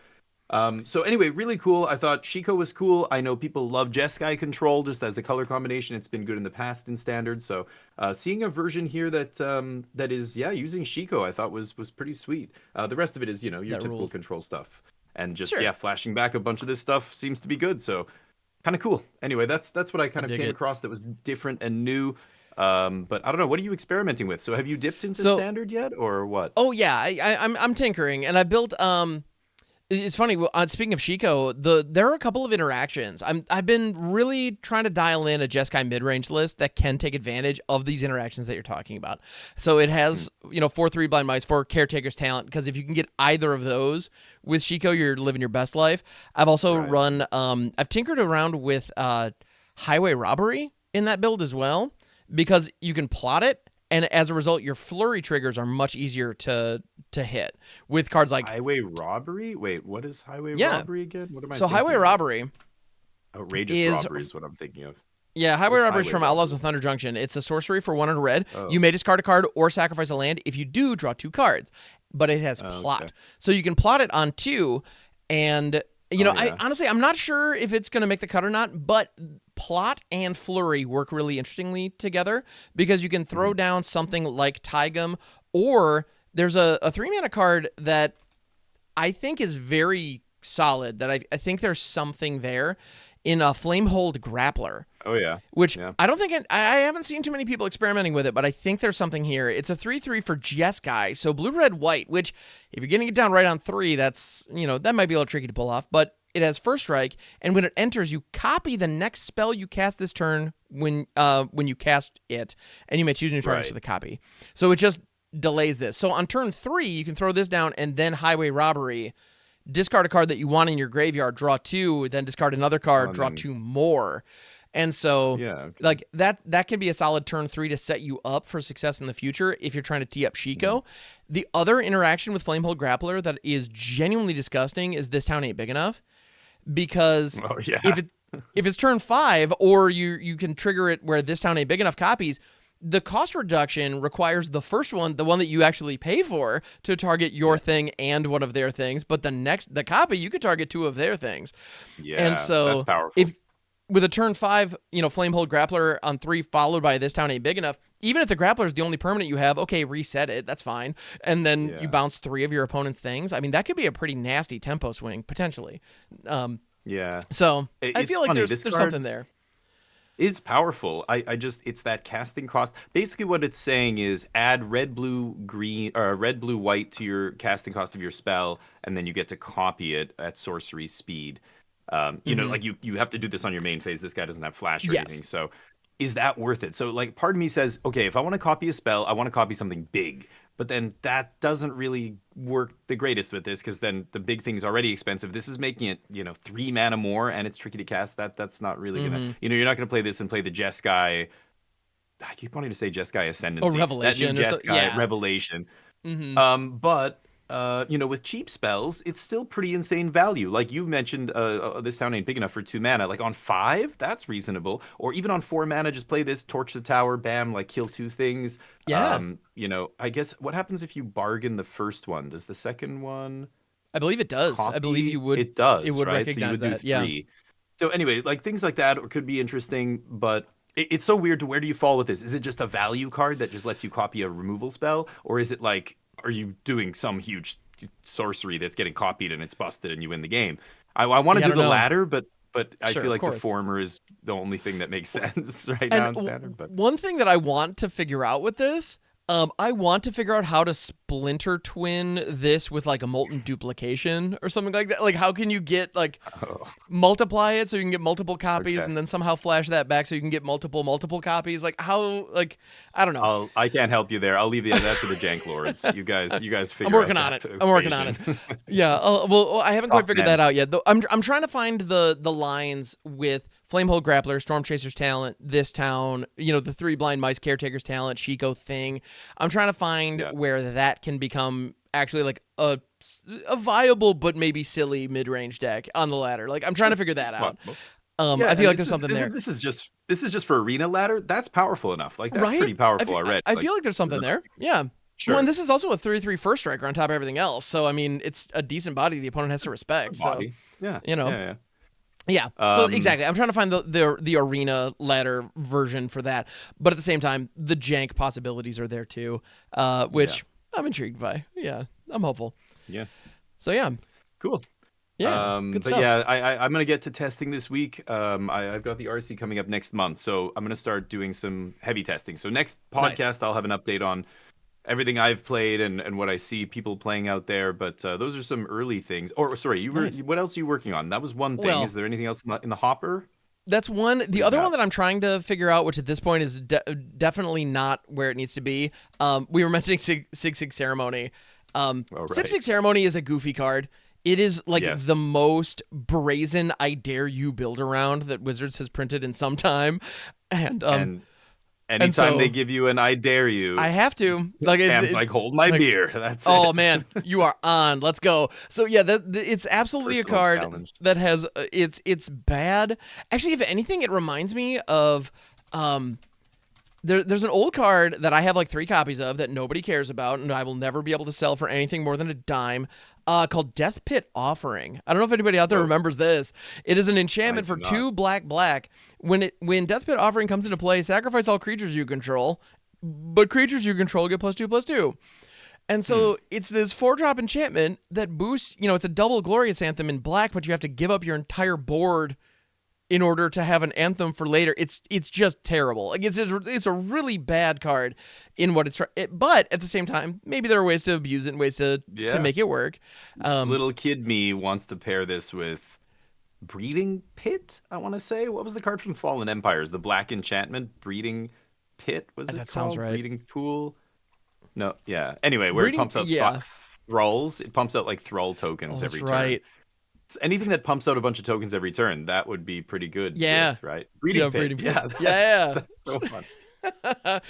S2: So anyway, really cool. I thought Shiko was cool. I know people love Jeskai control just as a color combination. It's been good in the past in Standard. So seeing a version here that is using Shiko, I thought was pretty sweet. The rest of it is your typical control stuff, and just flashing back a bunch of this stuff seems to be good. So kind of cool. Anyway, that's what I kind of came across that was different and new. But I don't know. What are you experimenting with? So have you dipped into Standard yet, or what?
S1: Oh yeah, I'm tinkering, and I built It's funny. Speaking of Shiko, there are a couple of interactions. I've been really trying to dial in a Jeskai mid-range list that can take advantage of these interactions that you're talking about. So it has 4/3 blind mice, 4 caretaker's talent, because if you can get either of those with Shiko, you're living your best life. I've also run. I've tinkered around with highway robbery in that build as well, because you can plot it. And as a result, your flurry triggers are much easier to hit with cards like
S2: Highway Robbery. Wait, what is Highway Robbery again? What am I?
S1: So Highway Robbery,
S2: outrageous robbery is what I'm thinking of.
S1: Yeah, Highway Robbery is from Outlaws of Thunder Junction. It's a sorcery for 1 and a red. You may discard a card or sacrifice a land. If you do, draw 2 cards. But it has plot, okay. So you can plot it on 2, and I honestly I'm not sure if it's going to make the cut or not, but plot and flurry work really interestingly together, because you can throw down something like Tigum, or there's a 3-mana card that I think is very solid, that I think there's something there in a Flamehold Grappler.
S2: Oh yeah.
S1: Which I don't think I haven't seen too many people experimenting with it, but I think there's something here. It's a 3/3 for Jeskai, so blue, red, white, which if you're getting it down right on 3, that's that might be a little tricky to pull off, but it has first strike, and when it enters, you copy the next spell you cast this turn when you cast it, and you may choose new targets for the copy. So it just delays this. So on turn 3, you can throw this down and then Highway Robbery, discard a card that you want in your graveyard, draw 2, then discard another card, draw 2 more. And so like that can be a solid turn 3 to set you up for success in the future if you're trying to tee up Shiko. The other interaction with Flamehold Grappler that is genuinely disgusting is this town ain't big enough. Because if it's turn 5, or you can trigger it where this town ain't big enough copies, the cost reduction requires the first one, the one that you actually pay for, to target your thing and one of their things, but the copy, you could target 2 of their things.
S2: Yeah,
S1: and so
S2: that's powerful.
S1: If with a turn 5, Flamehold Grappler on 3 followed by this town ain't big enough, even if the Grappler is the only permanent you have, okay, reset it, that's fine. And then you bounce 3 of your opponent's things. I mean, that could be a pretty nasty tempo swing, potentially. So I feel like there's something there.
S2: It's powerful. I just, it's that casting cost. Basically what it's saying is add red, blue, green, or red, blue, white to your casting cost of your spell, and then you get to copy it at sorcery speed. Like you have to do this on your main phase. This guy doesn't have flash or anything. So is that worth it? So like part of me says, okay, if I want to copy a spell, I want to copy something big. But then that doesn't really work the greatest with this, because then the big thing's already expensive. This is making it, 3 mana more, and it's tricky to cast. That's not really gonna, you're not gonna play this and play the Jeskai. I keep wanting to say Jeskai Ascendancy.
S1: Or Revelation.
S2: That new Jeskai Revelation. But with cheap spells, it's still pretty insane value. Like you mentioned, this town ain't big enough for 2 mana. Like on 5, that's reasonable. Or even on 4 mana, just play this, torch the tower, bam, like kill 2 things.
S1: Yeah.
S2: I guess what happens if you bargain the first one? Does the second one?
S1: I believe it does.
S2: Copy?
S1: I believe you would.
S2: It does.
S1: It would
S2: right?
S1: recognize
S2: so you would
S1: that.
S2: do 3. So anyway, like things like that could be interesting, but it's so weird. To where do you fall with this? Is it just a value card that just lets you copy a removal spell, or is it like, are you doing some huge sorcery that's getting copied and it's busted and you win the game? I want to do the latter, but I
S1: Sure,
S2: feel like
S1: of
S2: the
S1: course.
S2: former is the only thing that makes sense right
S1: And
S2: now in Standard. But
S1: one thing that I want to figure out with this, I want to figure out how to splinter twin this with like a molten duplication or something like that. Like, how can you get like multiply it so you can get multiple copies, and then somehow flash that back so you can get multiple copies? Like, how? Like, I don't know.
S2: I can't help you there. I'll leave that to the Jank Lords. You guys figure.
S1: I'm working on it. I'm working on it. Yeah. Well, I haven't quite figured that out yet. Though I'm trying to find the lines with Flamehold Grappler, Storm Chaser's talent, this town, the 3 Blind Mice Caretaker's talent, Shiko thing. I'm trying to find where that can become actually like a viable but maybe silly mid-range deck on the ladder. Like, I'm trying to figure that out. I feel like there's something there.
S2: This is just for arena ladder. That's powerful enough. Like, that's pretty powerful already.
S1: I feel like there's something there. Yeah. Sure. Well, and this is also a 3/3 first striker on top of everything else. So I mean, it's a decent body the opponent has to respect. So yeah. So exactly, I'm trying to find the arena ladder version for that, but at the same time, the jank possibilities are there too, which I'm intrigued by. Yeah, I'm hopeful.
S2: Yeah.
S1: So yeah.
S2: Cool.
S1: Yeah. Good stuff.
S2: But yeah, I'm gonna get to testing this week. I've got the RC coming up next month, so I'm gonna start doing some heavy testing. So next podcast, I'll have an update on everything I've played and what I see people playing out there. But those are some early things. Or sorry, what else are you working on? That was one thing. Is there anything else in the hopper?
S1: That's one. The other one that I'm trying to figure out, which at this point is definitely not where it needs to be. We were mentioning Sig Ceremony. Sig Ceremony is a goofy card. It is like the most brazen I dare you build around that Wizards has printed in some time. And
S2: anytime they give you an I dare you,
S1: I have to. Like,
S2: Cam's like, hold my beer. That's it.
S1: Oh man, you are on. Let's go. So yeah, it's absolutely a card that has it's bad. Actually, if anything, it reminds me of there's an old card that I have like 3 copies of that nobody cares about, and I will never be able to sell for anything more than a dime. Called Death Pit Offering. I don't know if anybody out there remembers this. It is an enchantment for 2 black. When Death Pit Offering comes into play, sacrifice all creatures you control, but creatures you control get +2/+2. And so it's this 4-drop enchantment that boosts, it's a double Glorious Anthem in black, but you have to give up your entire board in order to have an anthem for later. It's just terrible. Like, it's a really bad card in what it's but at the same time, maybe there are ways to abuse it and ways to make it work.
S2: Little kid me wants to pair this with Breeding Pit, I want to say. What was the card from Fallen Empires? The black enchantment, Breeding Pit, was it
S1: that
S2: called?
S1: Sounds right.
S2: Breeding Pool? No, yeah. Anyway, where it pumps out thralls. It pumps out like thrall tokens every turn. Right. Anything that pumps out a bunch of tokens every turn, that would be pretty good.
S1: Yeah.
S2: Right? Breeding Pit. Yeah. That's so fun.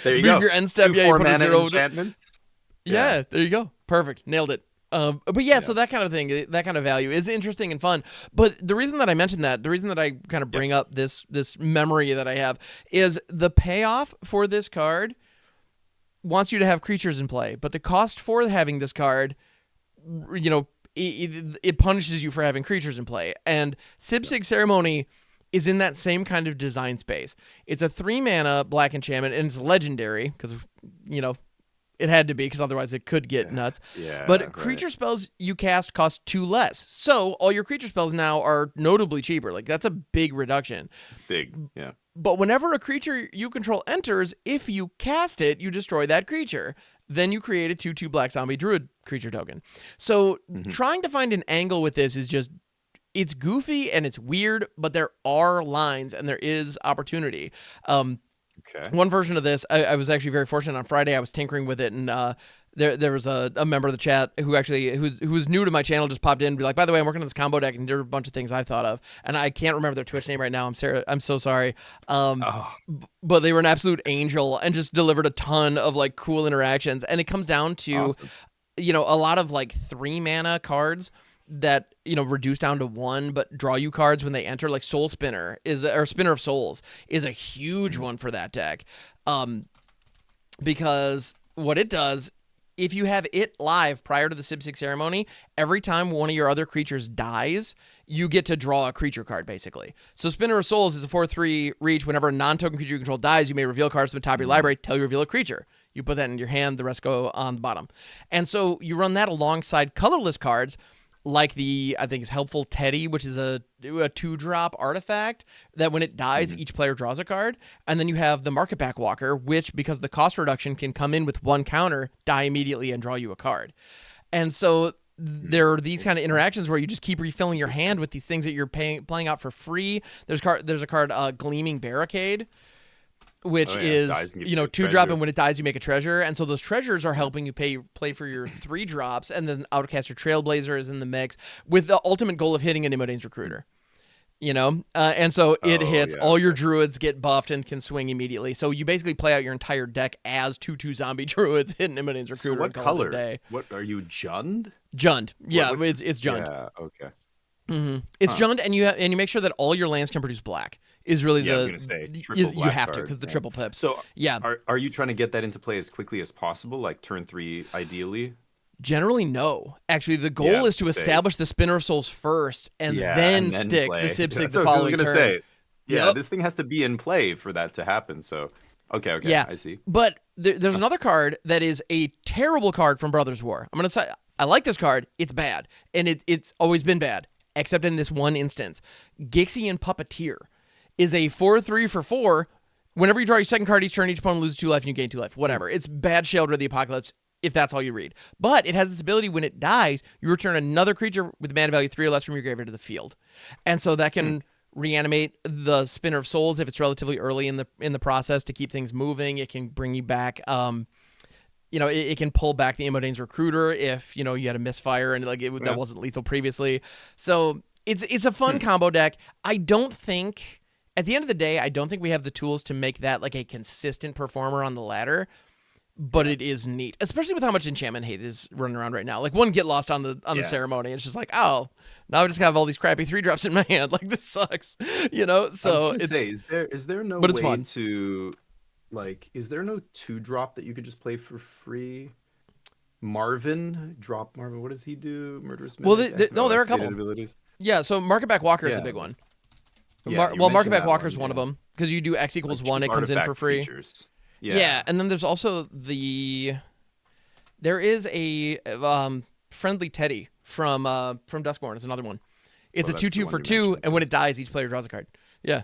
S2: There you go.
S1: Your end step,
S2: 2 4-mana enchantments.
S1: Yeah, there you go. Perfect. Nailed it. But yeah, so that kind of thing, that kind of value is interesting and fun. But the reason that I mentioned that, the reason that I kind of bring up this memory that I have is the payoff for this card wants you to have creatures in play, but the cost for having this card, it punishes you for having creatures in play. And Sig Ceremony is in that same kind of design space. It's a 3-mana black enchantment, and it's legendary because, it had to be, because otherwise it could get nuts.
S2: Yeah,
S1: but creature spells you cast cost 2 less. So all your creature spells now are notably cheaper. Like, that's a big reduction.
S2: It's big, yeah.
S1: But whenever a creature you control enters, if you cast it, you destroy that creature. Then you create a 2/2 black zombie druid creature token. So trying to find an angle with this is just, it's goofy and it's weird, but there are lines and there is opportunity. One version of this, I was actually very fortunate on Friday. I was tinkering with it, and there was a member of the chat who was new to my channel, just popped in and be like, by the way, I'm working on this combo deck, and there are a bunch of things I thought of, and I can't remember their Twitch name right now. I'm so sorry. But they were an absolute angel and just delivered a ton of like cool interactions. And it comes down to, a lot of like 3-mana cards that, reduce down to 1, but draw you cards when they enter. Like Soul Spinner or Spinner of Souls is a huge one for that deck. Because what it does if you have it live prior to the Civ 6 ceremony, every time one of your other creatures dies, you get to draw a creature card, basically. So Spinner of Souls is a 4/3 reach. Whenever a non-token creature you control dies, you may reveal cards from the top of your library till you reveal a creature. You put that in your hand, the rest go on the bottom. And so you run that alongside colorless cards, like the, I think it's Helpful Teddy, which is a 2-drop artifact that when it dies, each player draws a card. And then you have the Market Back Walker, which, because of the cost reduction, can come in with one counter, die immediately, and draw you a card. And so there are these kind of interactions where you just keep refilling your hand with these things that you're playing out for free. There's a card, Gleaming Barricade, which is, 2-drop, and when it dies, you make a treasure. And so those treasures are helping you play for your 3-drops, and then Outcaster Trailblazer is in the mix with the ultimate goal of hitting an Imodane's Recruiter. And so it hits. All your druids get buffed and can swing immediately. So you basically play out your entire deck as 2/2 zombie druids hitting Imodane's Recruiter.
S2: So what color? What are you, Jund?
S1: Jund. Yeah, it's Jund.
S2: Yeah, okay.
S1: It's Jund, and you make sure that all your lands can produce black. Is really
S2: I was gonna say, triple
S1: you have
S2: card,
S1: to, because the triple pips.
S2: So
S1: yeah,
S2: are you trying to get that into play as quickly as possible, like turn 3 ideally?
S1: Generally, no. Actually, the goal is to establish the Spinner of Souls first, and then stick the Civ 6 the following turn.
S2: This thing has to be in play for that to happen. So, okay, yeah, I see.
S1: But there's another card that is a terrible card from Brothers War. I'm gonna say I like this card. It's bad, and it's always been bad, except in this one instance. Gixian Puppeteer is a 4/3 for 4. Whenever you draw your second card each turn, each opponent loses 2 life and you gain 2 life. Whatever. It's bad Sheldra the Apocalypse, if that's all you read. But it has this ability, when it dies, you return another creature with mana value 3 or less from your graveyard to the field. And so that can reanimate the Spinner of Souls if it's relatively early in the process to keep things moving. It can bring you back it can pull back the Imodane's Recruiter if you had a misfire and that wasn't lethal previously. So it's a fun combo deck. At the end of the day, I don't think we have the tools to make that like a consistent performer on the ladder, but it is neat, especially with how much enchantment hate is running around right now. Like, one Get Lost on the ceremony, it's just like, oh, now I just have all these crappy 3-drops in my hand. Like, this sucks, So
S2: I was gonna say, is there no way
S1: fun.
S2: to, like, is there no 2-drop that you could just play for free? Marvin, what does he do? Murderous Mimic?
S1: Well, there are a couple.
S2: Abilities.
S1: Yeah, so Market Back Walker is the big one. Market Back Walker is one of them, because you do X equals 1, it comes in for free.
S2: Features.
S1: Yeah, and then there's also there is a Friendly Teddy from Duskborn is another one. It's a 2/2 for 2, and when it dies, each player draws a card. Yeah,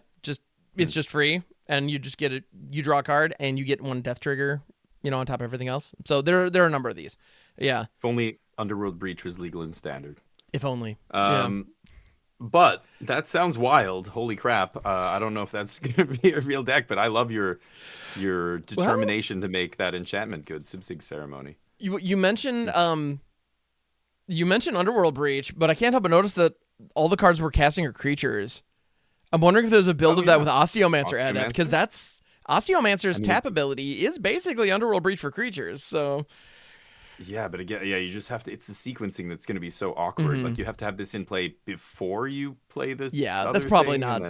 S1: it's just free, and you just get you draw a card, and you get 1 death trigger, on top of everything else. So there are a number of these. Yeah.
S2: If only Underworld Breach was legal in Standard.
S1: If only.
S2: But that sounds wild. Holy crap. I don't know if that's going to be a real deck, but I love your determination to make that enchantment good. Civ 6 ceremony.
S1: You mentioned Underworld Breach, but I can't help but notice that all the cards we're casting are creatures. I'm wondering if there's a build of that with Osteomancer Adept, because that's Osteomancer's tap ability is basically Underworld Breach for creatures. So
S2: yeah, but again, you just have to. It's the sequencing that's going to be so awkward. Like, you have to have this in play before you play this.
S1: Yeah, that's probably not.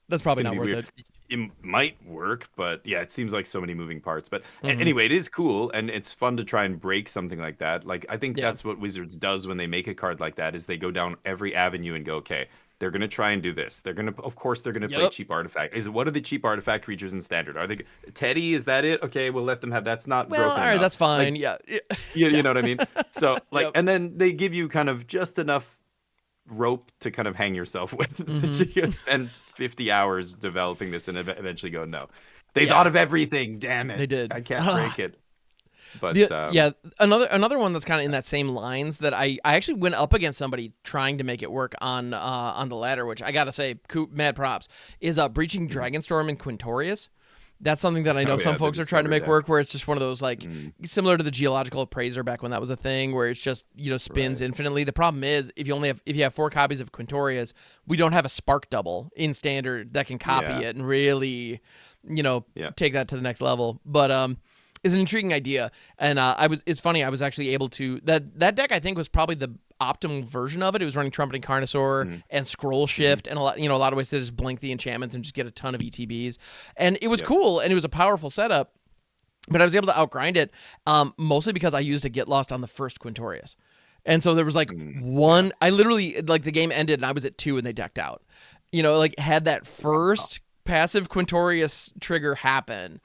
S1: That's probably not worth it.
S2: It might work, but yeah, it seems like so many moving parts. But anyway, it is cool, and it's fun to try and break something like that. Like, I think that's what Wizards does when they make a card like that, is they go down every avenue and go, okay, they're going to try and do this. They're going to play cheap artifact. What are the cheap artifact creatures in Standard? Are they Teddy? Is that it? Okay, we'll let them have. That's not broken.
S1: All right,
S2: enough.
S1: That's fine.
S2: Like, you know what I mean? So and then they give you kind of just enough rope to kind of hang yourself with. You spend 50 hours developing this and eventually go, no, they thought of everything. Damn it,
S1: they did.
S2: I can't break it. But
S1: another one that's kind of in that same lines that I actually went up against somebody trying to make it work on the ladder, which I gotta say, mad props, is Breaching Dragonstorm and Quintorius. That's something that I know some folks are trying to make work, where it's just one of those, like, similar to the Geological Appraiser back when that was a thing, where it's just spins infinitely. The problem is, if you have 4 copies of Quintorius, we don't have a Spark Double in Standard that can copy it and really take that to the next level. But is an intriguing idea, and it's funny, I was actually able to that deck, I think, was probably the optimal version of it. It was running Trumpeting Carnosaur and Scroll Shift and a lot of ways to just blink the enchantments and just get a ton of ETBs, and it was cool, and it was a powerful setup. but I was able to outgrind it, mostly because I used a Get Lost on the first Quintorius. And so there was like one, I literally, like the game ended and I was at 2 and they decked out. You know, like had that first passive Quintorius trigger happen,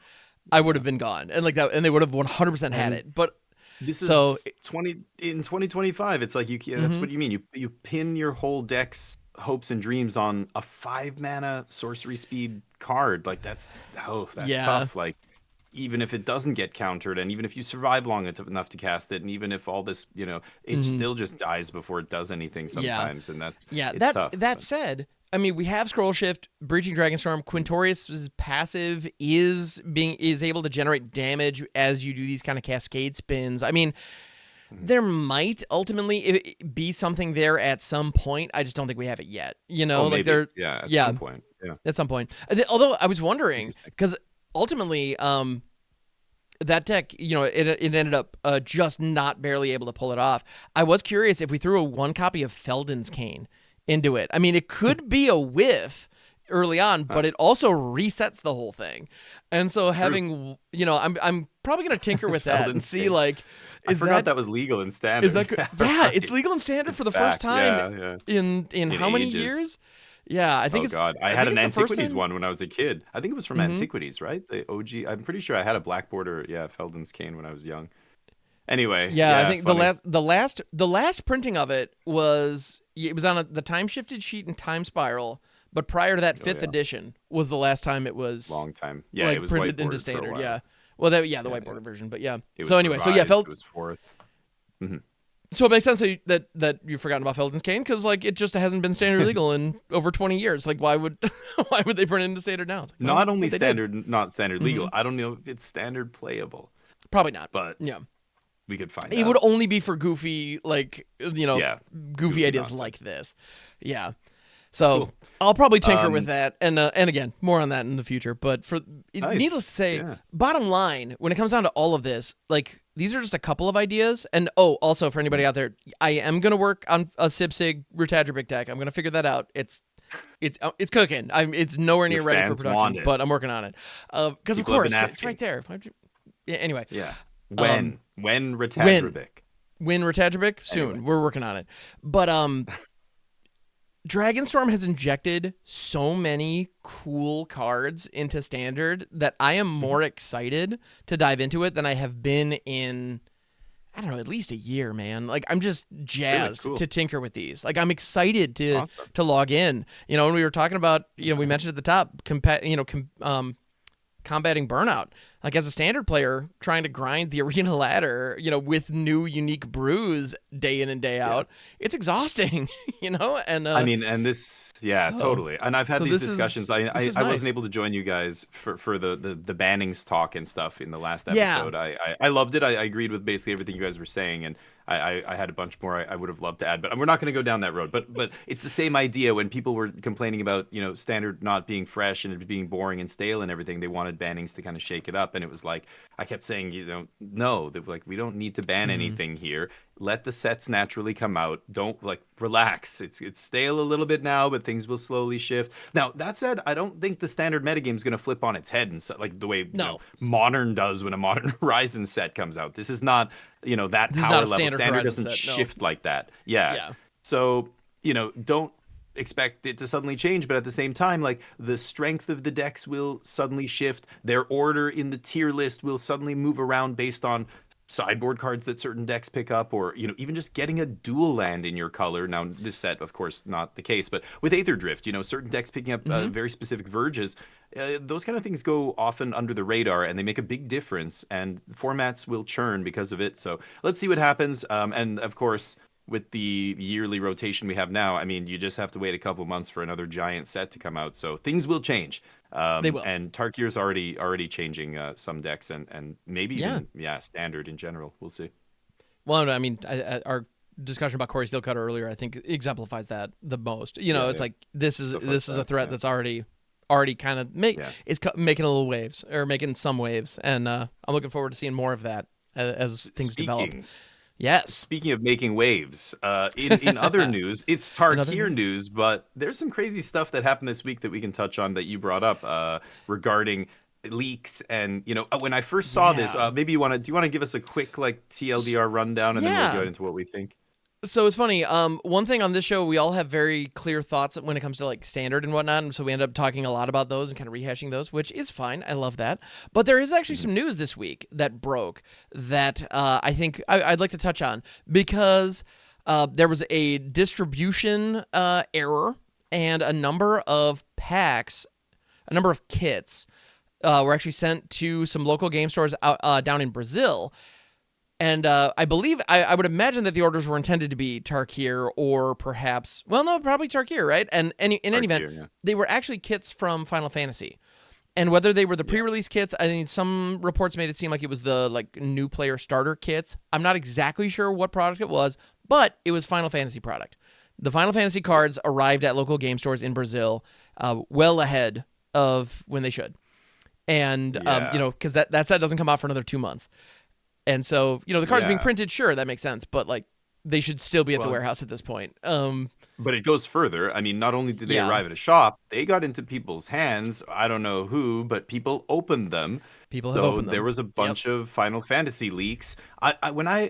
S1: I would have been gone. And like that, and they would have 100% had it. But
S2: this
S1: so
S2: is in 2025. It's like that's what you mean. You pin your whole deck's hopes and dreams on a 5-mana sorcery speed card. Like that's tough. Like even if it doesn't get countered, and even if you survive long enough to cast it, and even if all this, it still just dies before it does anything sometimes, and it's tough.
S1: That said, I mean, we have Scroll Shift, Breaching Dragonstorm. Quintorius's passive is able to generate damage as you do these kind of cascade spins. I mean, there might ultimately be something there at some point. I just don't think we have it yet. You know,
S2: like
S1: there,
S2: at some point. Yeah,
S1: at some point. Although I was wondering, because ultimately, that deck, it ended up just not barely able to pull it off. I was curious if we threw a 1 copy of Felden's Cane into it. I mean, it could be a whiff early on, but it also resets the whole thing. And so having, I'm probably going to tinker with that and see
S2: I forgot that was legal in Standard.
S1: Is that good? Yeah, it's legal in Standard for the first time in how many years? Yeah, I think it's.
S2: Oh God, I had an Antiquities one when I was a kid. I think it was from Antiquities, right? The OG. I'm pretty sure I had a black border. Yeah, Felden's Cane when I was young. Anyway.
S1: I think the last printing of it was on the time shifted sheet in Time Spiral, but prior to that, 5th edition was the last time it was.
S2: Long time. Yeah, it was
S1: printed into Standard. Yeah. Well, the white border version, but yeah.
S2: So anyway, it was 4th. Mm-hmm.
S1: So it makes sense that you've forgotten about Felden's Cane, because it just hasn't been Standard legal in over 20 years. Like, why would they print it into Standard now?
S2: Not only Standard, not Standard legal. I don't know if it's Standard playable.
S1: Probably not.
S2: But
S1: yeah,
S2: we could find.
S1: It would only be for goofy, goofy ideas nonsense. Like this. Yeah. So cool. I'll probably tinker with that, and again, more on that in the future. But needless to say, bottom line, when it comes down to all of this, these are just a couple of ideas. And also for anybody out there, I am gonna work on a Sib-Sig Rutadrabic deck. I'm gonna figure that out. It's cooking. It's nowhere near ready for production, but I'm working on it. Because of course, it's right there. Yeah. Anyway.
S2: Yeah. When Rutadrabic?
S1: When Rutadrabic? Soon. Anyway. We're working on it. But Dragonstorm has injected so many cool cards into Standard that I am more excited to dive into it than I have been in, I don't know, at least a year, man. I'm just jazzed to tinker with these. I'm excited to log in. When we were talking about, we mentioned at the top, combating burnout. As a Standard player, trying to grind the arena ladder, with new unique brews day in and day out, it's exhausting, And
S2: and this, totally. And I've had these discussions. I wasn't able to join you guys for the bannings talk and stuff in the last episode. I loved it. I agreed with basically everything you guys were saying, and I had a bunch more I would have loved to add, but we're not going to go down that road. But it's the same idea. When people were complaining about Standard not being fresh and it being boring and stale and everything, they wanted bannings to kind of shake it up. And it was I kept saying, no, we don't need to ban anything here. Let the sets naturally come out. Don't relax. It's stale a little bit now, but things will slowly shift. Now that said, I don't think the Standard metagame is going to flip on its head and the way Modern does when a Modern Horizon set comes out. This is not that power level. Standard doesn't shift like that. Yeah. So don't expect it to suddenly change, but at the same time, the strength of the decks will suddenly shift. Their order in the tier list will suddenly move around based on sideboard cards that certain decks pick up, or even just getting a dual land in your color. Now this set, of course, not the case, but with Aether Drift, certain decks picking up very specific verges, those kind of things go often under the radar, and they make a big difference, and formats will churn because of it. So let's see what happens. And of course, with the yearly rotation we have now, I mean, you just have to wait a couple months for another giant set to come out. So things will change.
S1: They will.
S2: And Tarkir's already changing some decks, and maybe even Standard in general. We'll see.
S1: Well, I mean, our discussion about Corey Steelcutter earlier, I think, exemplifies that the most. This is a threat that's already kind of is making a little waves, or making some waves, and I'm looking forward to seeing more of that as things develop. Yes.
S2: Speaking of making waves, in other news, it's Tarkir news, but there's some crazy stuff that happened this week that we can touch on that you brought up regarding leaks, and when I first saw this, maybe do you want to give us a quick like TLDR rundown, and then we'll go into what we think.
S1: So it's funny. One thing on this show, we all have very clear thoughts when it comes to like Standard and whatnot, and so we end up talking a lot about those and kind of rehashing those, which is fine. I love that. But there is actually some news this week that broke that I think I'd like to touch on, because there was a distribution error, and a number of packs, a number of kits were actually sent to some local game stores out, down in Brazil. And I believe, I would imagine that the orders were intended to be Tarkir, or perhaps, well, no, probably Tarkir, right? And in any event, they were actually kits from Final Fantasy. And whether they were the pre-release kits, I think some reports made it seem like it was the like new player starter kits. I'm not exactly sure what product it was, but it was Final Fantasy product. The Final Fantasy cards arrived at local game stores in Brazil well ahead of when they should. And, because that set doesn't come out for another 2 months. And so, the cards being printed, sure, that makes sense. But, like, they should still be at the warehouse at this point.
S2: But it goes further. I mean, not only did they arrive at a shop, they got into people's hands. I don't know who, but people opened them.
S1: People have opened them.
S2: There was a bunch of Final Fantasy leaks.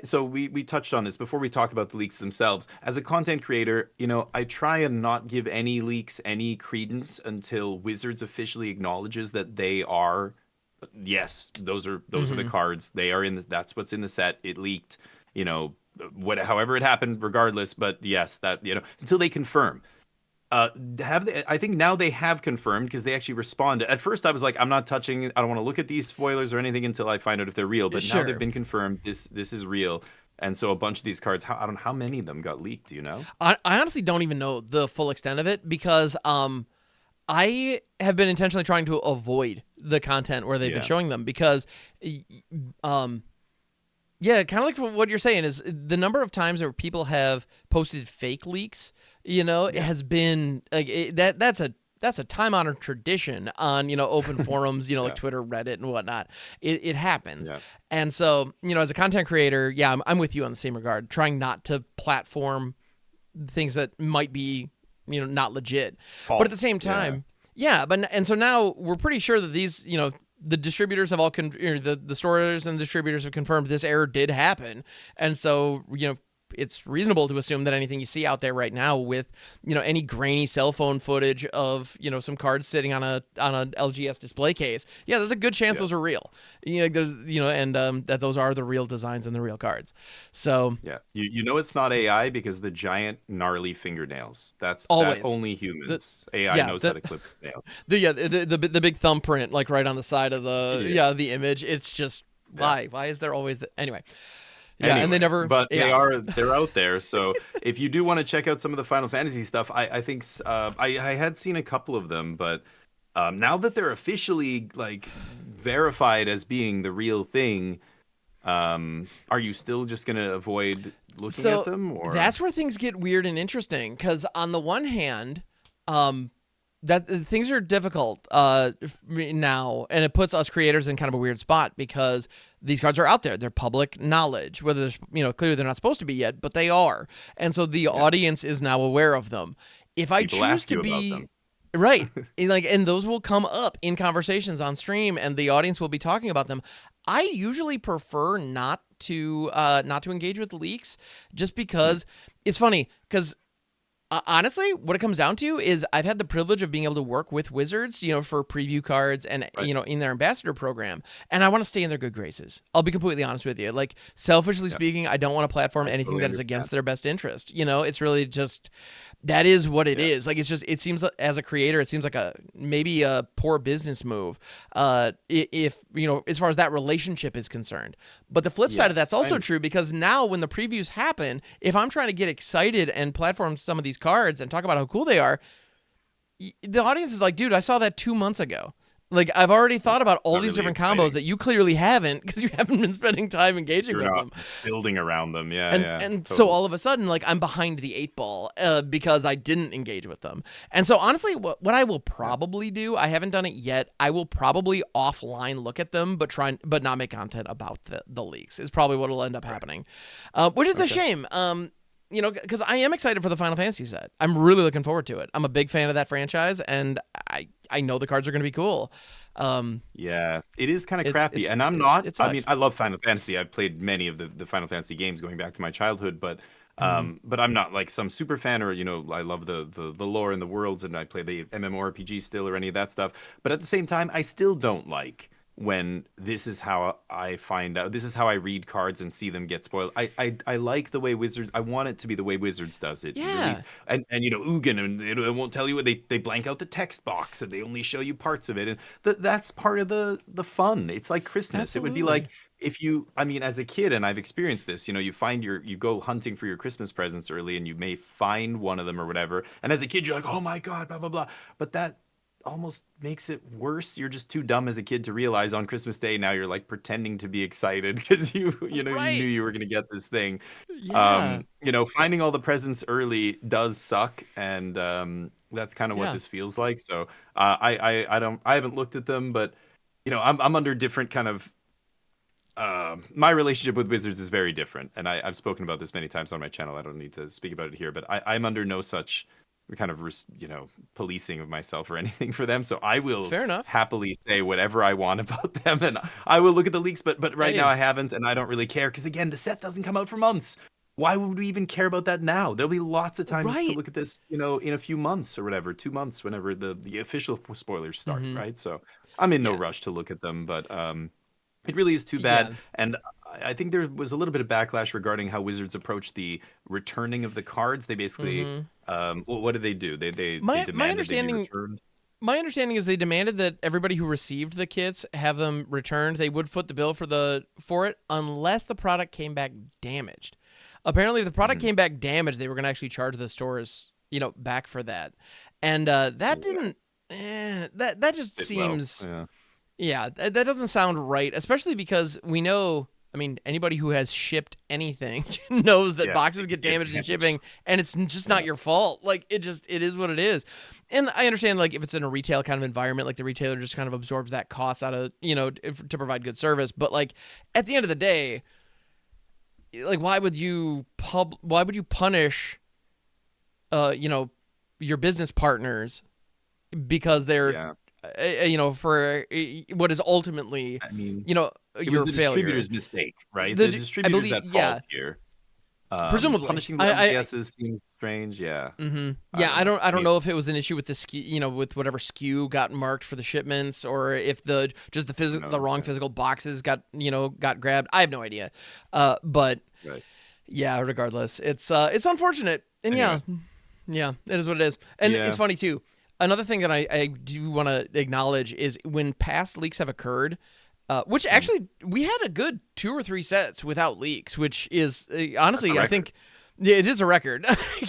S2: So we touched on this before we talked about the leaks themselves. As a content creator, I try and not give any leaks any credence until Wizards officially acknowledges that they are, yes, those are the cards. They are that's what's in the set. It leaked, however it happened, regardless. But yes, that until they confirm. I think now they have confirmed, because they actually responded. At first, I was like, I'm not touching it. I don't want to look at these spoilers or anything until I find out if they're real. But now they've been confirmed. This is real. And so a bunch of these cards, I don't know how many of them got leaked. Do you know?
S1: I honestly don't even know the full extent of it, because I have been intentionally trying to avoid the content where they've been showing them, because kind of like what you're saying is the number of times where people have posted fake leaks, it has been like that's a time-honored tradition on, open forums, like Twitter, Reddit, and whatnot. It happens. Yeah. And so, as a content creator, I'm with you on the same regard, trying not to platform things that might be, not legit. False. But at the same time, and so now we're pretty sure that these, the distributors have all, the stores and distributors have confirmed this error did happen. And so, it's reasonable to assume that anything you see out there right now with, any grainy cell phone footage of, some cards sitting on an LGS display case, there's a good chance those are real. There's, and that those are the real designs and the real cards. So
S2: it's not AI, because the giant gnarly fingernails. That's only humans. AI knows how to clip nails.
S1: The big thumbprint, like right on the side of the image. It's just why is there always anyway. Yeah, anyway, and they never.
S2: But they're out there. So if you do want to check out some of the Final Fantasy stuff, I think I had seen a couple of them, but now that they're officially like verified as being the real thing, are you still just gonna avoid looking at them? Or
S1: that's where things get weird and interesting, because on the one hand, that things are difficult now, and it puts us creators in kind of a weird spot, because these cards are out there. They're public knowledge, whether there's, clearly they're not supposed to be yet, but they are. And so the audience is now aware of them. If I choose to be right, and those will come up in conversations on stream, and the audience will be talking about them. I usually prefer not to engage with leaks, just because it's funny, because honestly, what it comes down to is I've had the privilege of being able to work with Wizards, for preview cards and, in their ambassador program. And I want to stay in their good graces. I'll be completely honest with you. Like, selfishly speaking, I don't want to platform anything that is against their best interest. It's really just, that is what it is. Like, it seems as a creator, it seems like maybe a poor business move, if, as far as that relationship is concerned. But the flip side of that's also true, because now when the previews happen, if I'm trying to get excited and platform some of these cards and talk about how cool they are, the audience is like, dude, I saw that 2 months ago. Like, I've already thought about all these different combos that you clearly haven't, because you haven't been spending time engaging with them.
S2: Building around them,
S1: and totally. So all of a sudden, like, I'm behind the 8 ball because I didn't engage with them. And so honestly, what I will probably do, I haven't done it yet, I will probably offline look at them, but not make content about the leaks, is probably what will end up happening, which is a shame. Because I am excited for the Final Fantasy set. I'm really looking forward to it. I'm a big fan of that franchise, and I know the cards are going to be cool.
S2: Yeah, it is kind of
S1: It's
S2: crappy,
S1: it's
S2: and I'm
S1: it's
S2: not.
S1: it
S2: I mean,
S1: sucks.
S2: I love Final Fantasy. I've played many of the Final Fantasy games going back to my childhood,
S1: Hmm.
S2: but I'm not like some super fan, or I love the lore and the worlds, and I play the MMORPG still or any of that stuff. But at the same time, I still don't like when this is how I find out. This is how I read cards and see them get spoiled. I like the way Wizards. I want it to be the way Wizards does it. At least,
S1: Yeah,
S2: and Ugin, and they won't tell you what they blank out the text box and they only show you parts of it, and that's part of the fun. It's like Christmas. It would be
S1: absolutely.
S2: like if you, I mean, as a kid, and I've experienced this, you go hunting for your Christmas presents early, and you may find one of them or whatever, and as a kid, you're like, oh my God, blah blah blah, but that almost makes it worse. You're just too dumb as a kid to realize on Christmas Day now you're like pretending to be excited because you knew
S1: Right.
S2: you were going to get this thing.
S1: Yeah.
S2: Finding all the presents early does suck, and that's kind of what
S1: Yeah.
S2: this feels like. So I haven't looked at them, but I'm under different kind of my relationship with Wizards is very different, and I've spoken about this many times on my channel. I don't need to speak about it here, but I'm under no such kind of policing of myself or anything for them. So I will
S1: Fair enough.
S2: happily say whatever I want about them, and I will look at the leaks. But right now
S1: Hey,
S2: I haven't, and I don't really care because again, the set doesn't come out for months. Why would we even care about that now? There'll be lots of time to
S1: right.
S2: look at this, in a few months or whatever, 2 months, whenever the official spoilers start,
S1: Hmm.
S2: right? So I'm in no
S1: Yeah.
S2: rush to look at them, but it really is too bad.
S1: Yeah.
S2: And I think there was a little bit of backlash regarding how Wizards approached the returning of the cards. They basically,
S1: Hmm.
S2: what did they do? They
S1: My
S2: demanded they be
S1: understanding
S2: returned.
S1: My understanding is they demanded that everybody who received the kits have them returned. They would foot the bill for it unless the product came back damaged. Apparently, if the product
S2: Mhm.
S1: came back damaged, they were going to actually charge the stores, back for that. And that
S2: Yeah,
S1: didn't. That just
S2: fit well.
S1: seems.
S2: Yeah,
S1: Yeah, that doesn't sound right, especially because we know. I mean, anybody who has shipped anything knows that
S2: yeah,
S1: boxes
S2: it
S1: get
S2: get
S1: damaged in
S2: damaged.
S1: shipping, and it's just not
S2: Yeah,
S1: your fault. Like it is what it is. And I understand, like if it's in a retail kind of environment, like the retailer just kind of absorbs that cost out of to provide good service. But like at the end of the day, like why would you punish you know your business partners because they're
S2: yeah.
S1: for what is ultimately
S2: I mean,
S1: you know
S2: it was
S1: your
S2: the
S1: failure.
S2: distributor's mistake, right? The
S1: I
S2: distributor's
S1: believe,
S2: at fault
S1: yeah,
S2: here.
S1: presumably.
S2: Punishing the LGSs seems strange. Yeah, I
S1: Yeah,
S2: don't know.
S1: I
S2: I
S1: don't
S2: mean,
S1: know if it was an issue with the SKU, with whatever SKU got marked for the shipments, or if
S2: who
S1: the
S2: knows?
S1: wrong
S2: Yeah,
S1: physical boxes got grabbed. I have no idea. But
S2: right.
S1: yeah, regardless, it's unfortunate, and
S2: Anyway,
S1: yeah, it is what it is. And it's
S2: yeah.
S1: funny too. Another thing that I do want to acknowledge is when past leaks have occurred, which
S2: Mhm.
S1: actually we had a good 2 or 3 sets without leaks, which is
S2: That's a
S1: honestly I
S2: record.
S1: think yeah, it is a record.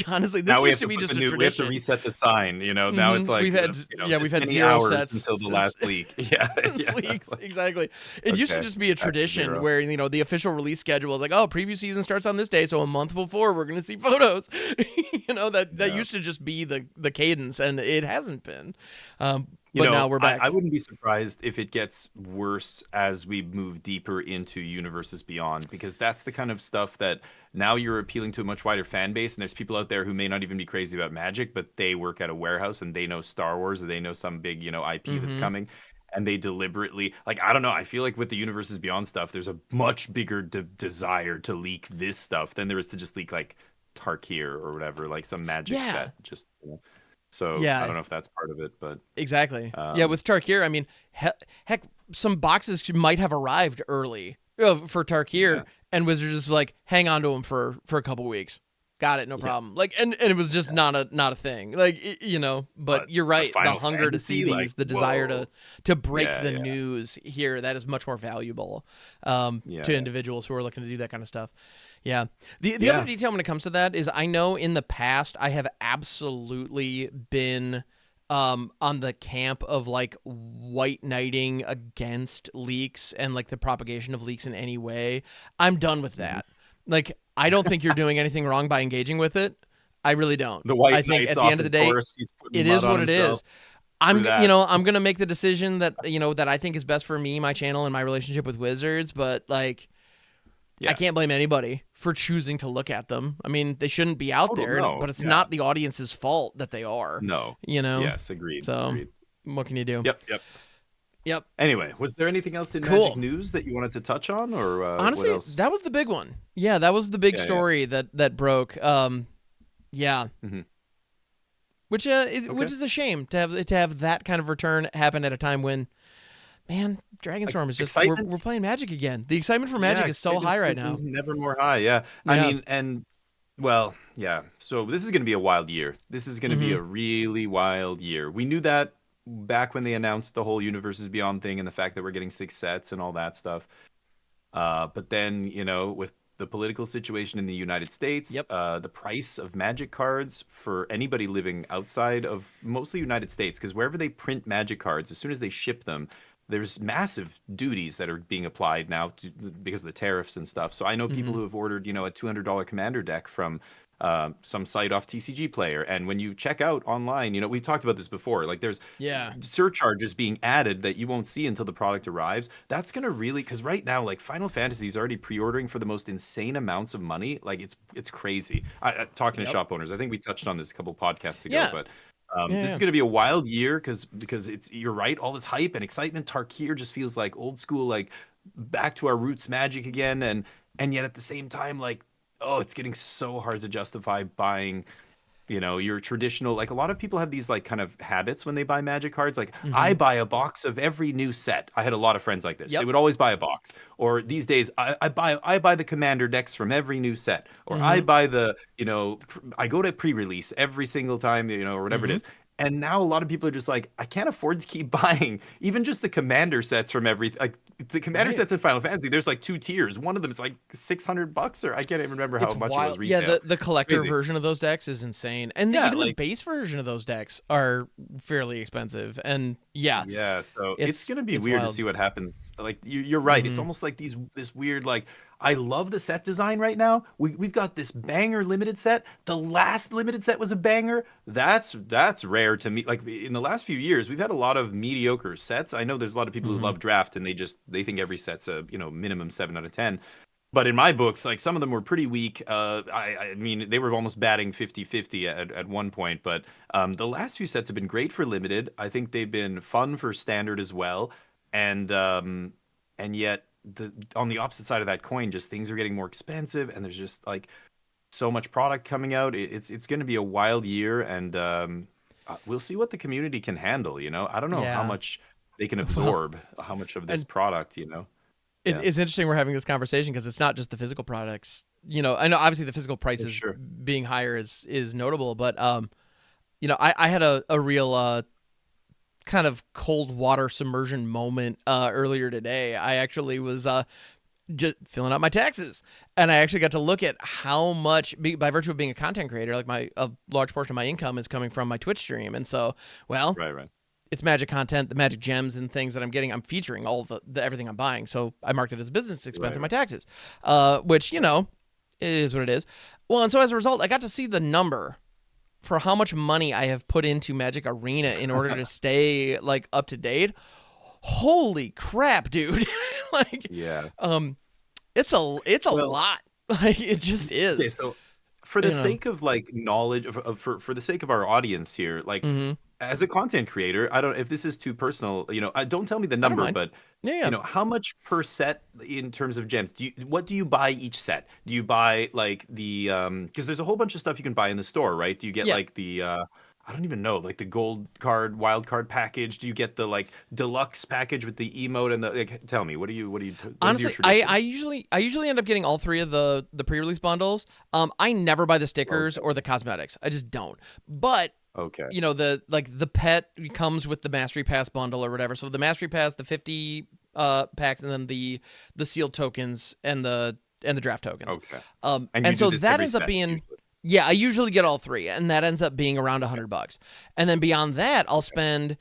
S1: Honestly, this
S2: Now we
S1: used
S2: have
S1: to
S2: to
S1: be
S2: put
S1: just a
S2: we have to
S1: tradition.
S2: reset the sign. Now it's like
S1: We've
S2: this
S1: had
S2: many
S1: 0 sets
S2: hours until the
S1: since
S2: last leak. Yeah,
S1: since
S2: yeah.
S1: leaks.
S2: Like,
S1: Exactly. It used to
S2: okay,
S1: just be a
S2: back to
S1: tradition
S2: zero.
S1: where the official release schedule is like, oh, preview season starts on this day, so a month before we're gonna see photos. That
S2: Yeah.
S1: used to just be the cadence, and it hasn't been.
S2: You
S1: But now
S2: know,
S1: we're
S2: I
S1: back.
S2: wouldn't be surprised if it gets worse as we move deeper into Universes Beyond, because that's the kind of stuff that now you're appealing to a much wider fan base, and there's people out there who may not even be crazy about Magic, but they work at a warehouse and they know Star Wars or they know some big, IP that's
S1: Mm-hmm.
S2: coming, and they deliberately, like, I don't know, I feel like with the Universes Beyond stuff, there's a much bigger desire to leak this stuff than there is to just leak like Tarkir or whatever, like some Magic
S1: Yeah.
S2: set, just. So I
S1: Yeah.
S2: don't know if that's part of it, but.
S1: Exactly. Yeah.
S2: Um,
S1: With Tarkir, I mean, heck, some boxes might have arrived early for Tarkir,
S2: Yeah.
S1: and Wizards just like hang on to them for a couple weeks. Got it, no
S2: Yeah.
S1: problem. Like, and it was just not a thing. Like, But
S2: But
S1: you're
S2: a
S1: right. The
S2: Final
S1: hunger to see
S2: Fantasy, like,
S1: these, the desire
S2: whoa.
S1: to break
S2: Yeah,
S1: the
S2: yeah,
S1: news here, that is much more valuable
S2: yeah,
S1: to
S2: yeah.
S1: individuals who are looking to do that kind of stuff. Yeah. The other
S2: Yeah.
S1: detail when it comes to that is I know in the past I have absolutely been on the camp of like white knighting against leaks and like the propagation of leaks in any way. I'm done with
S2: Mhm.
S1: that. Like, I don't think you're doing anything wrong by engaging with it. I really don't.
S2: The White
S1: I think
S2: Knight's
S1: at the
S2: off
S1: end of the
S2: his
S1: day,
S2: horse. He's putting
S1: it
S2: mud
S1: is
S2: on
S1: what it
S2: himself.
S1: is. I'm,
S2: Through that.
S1: I'm gonna make the decision that that I think is best for me, my channel, and my relationship with Wizards. But like, I
S2: Yeah.
S1: can't blame anybody for choosing to look at them. I mean, they shouldn't be out
S2: Total
S1: there,
S2: no.
S1: but it's
S2: Yeah.
S1: not the audience's fault that they are.
S2: No.
S1: You know,
S2: Yes. Agreed.
S1: so
S2: Agreed.
S1: what can you do?
S2: Yep. Yep.
S1: Yep.
S2: Anyway, was there anything else in Magic news that you wanted to touch on, or
S1: honestly,
S2: what else?
S1: that was the big one. Yeah, that was the big story that broke. Yeah.
S2: Mm-hmm.
S1: Which is a shame to have that kind of return happen at a time when, man, Dragonstorm is just we're playing Magic again. The excitement for Magic is so high right now.
S2: Never more high. Yeah. I mean, and well, yeah. So this is going to be a wild year. This is going to be a really wild year. We knew that back when they announced the whole Universes Beyond thing and the fact that we're getting 6 sets and all that stuff. But then, with the political situation in the United States, the price of Magic cards for anybody living outside of mostly United States, because wherever they print Magic cards, as soon as they ship them, there's massive duties that are being applied now because of the tariffs and stuff. So I know people who have ordered, a $200 Commander deck from some site off TCG Player, and when you check out online, we talked about this before, like there's surcharges being added that you won't see until the product arrives. That's gonna really, because right now, like Final Fantasy is already pre-ordering for the most insane amounts of money. Like it's crazy. Talking to shop owners, I think we touched on this a couple podcasts ago, but this is going to be a wild year because you're right, all this hype and excitement. Tarkir just feels like old school, like back to our roots Magic again, and yet at the same time, like, oh, it's getting so hard to justify buying, your traditional, like a lot of people have these like kind of habits when they buy Magic cards. Like I buy a box of every new set. I had a lot of friends like this. They would always buy a box. Or these days I buy the Commander decks from every new set. Or I buy the, I go to pre-release every single time, or whatever it is. And now a lot of people are just like, I can't afford to keep buying even just the Commander sets from like the Commander sets in Final Fantasy. There's like 2 tiers. One of them is like $600, or I can't even remember how much it was retail.
S1: Yeah, the collector version of those decks is insane, and even the base version of those decks are fairly expensive. And
S2: so it's gonna be weird to see what happens. Like you're right. It's almost like this weird, like, I love the set design right now. We've got this banger limited set. The last limited set was a banger. That's rare to me. Like in the last few years, we've had a lot of mediocre sets. I know there's a lot of people who love draft and they think every set's a minimum 7 out of 10. But in my books, like some of them were pretty weak. I mean, they were almost batting 50-50 at one point. But the last few sets have been great for limited. I think they've been fun for standard as well. And yet, on the opposite side of that coin, just things are getting more expensive, and there's just like so much product coming out. It's going to be a wild year, and we'll see what the community can handle. I don't know how much they can absorb, how much of this product.
S1: It's interesting we're having this conversation because it's not just the physical products. I know obviously the physical prices being higher is notable, but I had a real kind of cold water submersion moment earlier today. I actually was just filling out my taxes, and I actually got to look at how much, by virtue of being a content creator, like a large portion of my income is coming from my Twitch stream. And so, right. It's Magic content, the Magic gems and things that I'm getting. I'm featuring all the everything I'm buying. So I marked it as a business expense in my taxes, which, it is what it is. Well, and so as a result, I got to see the number for how much money I have put into Magic Arena in order to stay like up to date. Holy crap, dude. It's a lot. Like it just is.
S2: Okay, so for the sake of like knowledge for the sake of our audience here, like as a content creator, I don't, if this is too personal, don't tell me the number, but how much per set in terms of gems what do you buy each set? Do you buy like the because there's a whole bunch of stuff you can buy in the store, right? Do you get like the I don't even know, like the gold card, wild card package? Do you get the like deluxe package with the emote and the, like, tell me, what do you
S1: honestly, I usually end up getting all 3 of the pre-release bundles. I never buy the stickers or the cosmetics. I just don't. But
S2: okay,
S1: the pet comes with the Mastery Pass bundle or whatever. So the Mastery Pass, the 50 packs, and then the sealed tokens and the draft tokens.
S2: Okay.
S1: And so that ends up being usually. Yeah, I usually get all 3, and that ends up being around $100. And then beyond that, I'll spend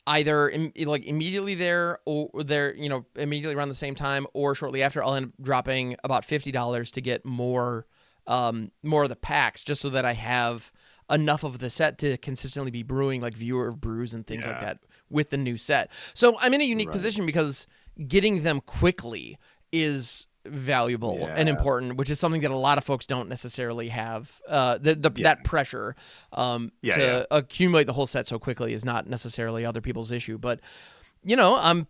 S1: either immediately there or immediately around the same time, or shortly after. I'll end up dropping about $50 to get more of the packs, just so that I have enough of the set to consistently be brewing like viewer brews and things like that with the new set. So I'm in a unique position because getting them quickly is valuable and important, which is something that a lot of folks don't necessarily have. That pressure to accumulate the whole set so quickly is not necessarily other people's issue. But I'm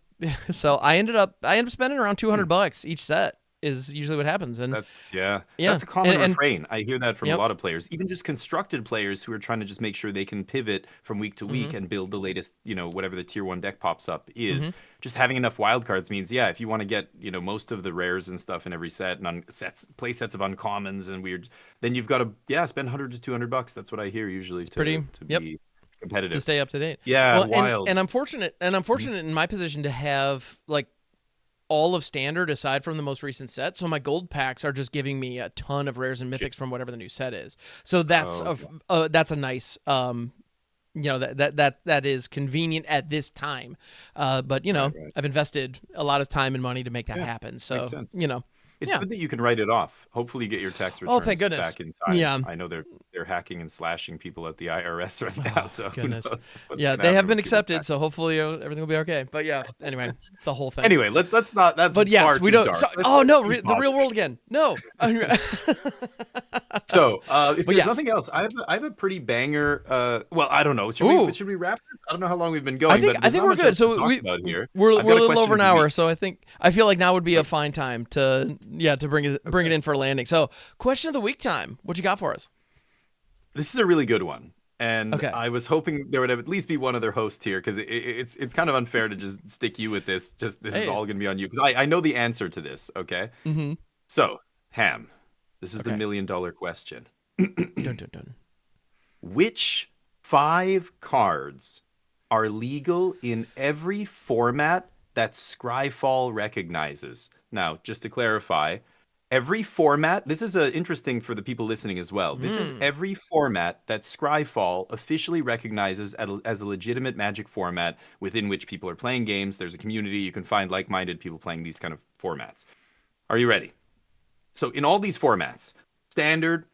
S1: so I ended up spending around $200 each set is usually what happens. And
S2: that's a common refrain. I hear that from a
S1: Yep.
S2: lot of players, even just constructed players who are trying to just make sure they can pivot from week to week and build the latest, whatever the tier 1 deck pops up is. Just having enough wildcards means, if you want to get, most of the rares and stuff in every set and play sets of uncommons and weird, then you've got to spend $100 to $200. That's what I hear usually to be competitive,
S1: to stay up to date.
S2: Yeah, wild.
S1: And I'm fortunate in my position to have like all of standard aside from the most recent set. So my gold packs are just giving me a ton of rares and mythics from whatever the new set is. So that's a nice that is convenient at this time. But I've invested a lot of time and money to make that happen. So
S2: it's good that you can write it off. Hopefully you get your tax returns
S1: thank goodness.
S2: back in time.
S1: Yeah.
S2: I know they're hacking and slashing people at the IRS right now. So
S1: goodness.
S2: Who knows
S1: they have been accepted. So hopefully everything will be okay. But anyway, it's a whole thing.
S2: Anyway, let's not. That's
S1: but yes,
S2: far
S1: we
S2: too
S1: don't.
S2: dark.
S1: The real world again. No.
S2: So if there's nothing else, I have a pretty banger. Well, I don't know. Should we wrap this? I don't know how long we've been going.
S1: I think we're good. So we're a little over an hour. So I feel like now would be a fine time to bring it in for a landing. So question of the week time. What you got for us?
S2: This is a really good one. And I was hoping there would at least be one other host here because it's kind of unfair to just stick you with this. This is all going to be on you because I know the answer to this. Okay.
S1: Mm-hmm.
S2: So Ham, this is the $1 million question.
S1: Dun, dun, dun.
S2: Which 5 cards are legal in every format that Scryfall recognizes? Now, just to clarify, every format, this is interesting for the people listening as well. This is every format that Scryfall officially recognizes as a legitimate Magic format within which people are playing games. There's a community. You can find like-minded people playing these kind of formats. Are you ready? So in all these formats, Standard,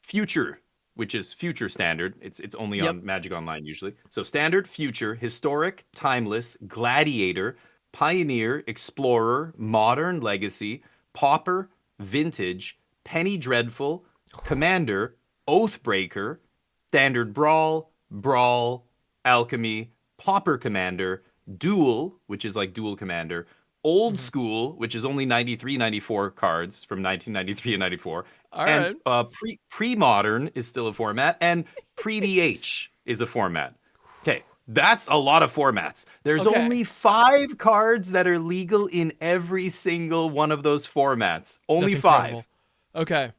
S2: Future, which is Future Standard. It's only on Magic Online usually. So Standard, Future, Historic, Timeless, Gladiator, Pioneer, Explorer, Modern, Legacy, Pauper, Vintage, Penny Dreadful, Commander, Oathbreaker, Standard Brawl, Brawl, Alchemy, Pauper Commander, Duel, which is like Duel Commander, Old School, which is only 93, 94 cards from 1993 and 94. And pre-modern is still a format, and pre-DH is a format. Okay, that's a lot of formats. There's only 5 cards that are legal in every single one of those formats. Only 5.
S1: Okay.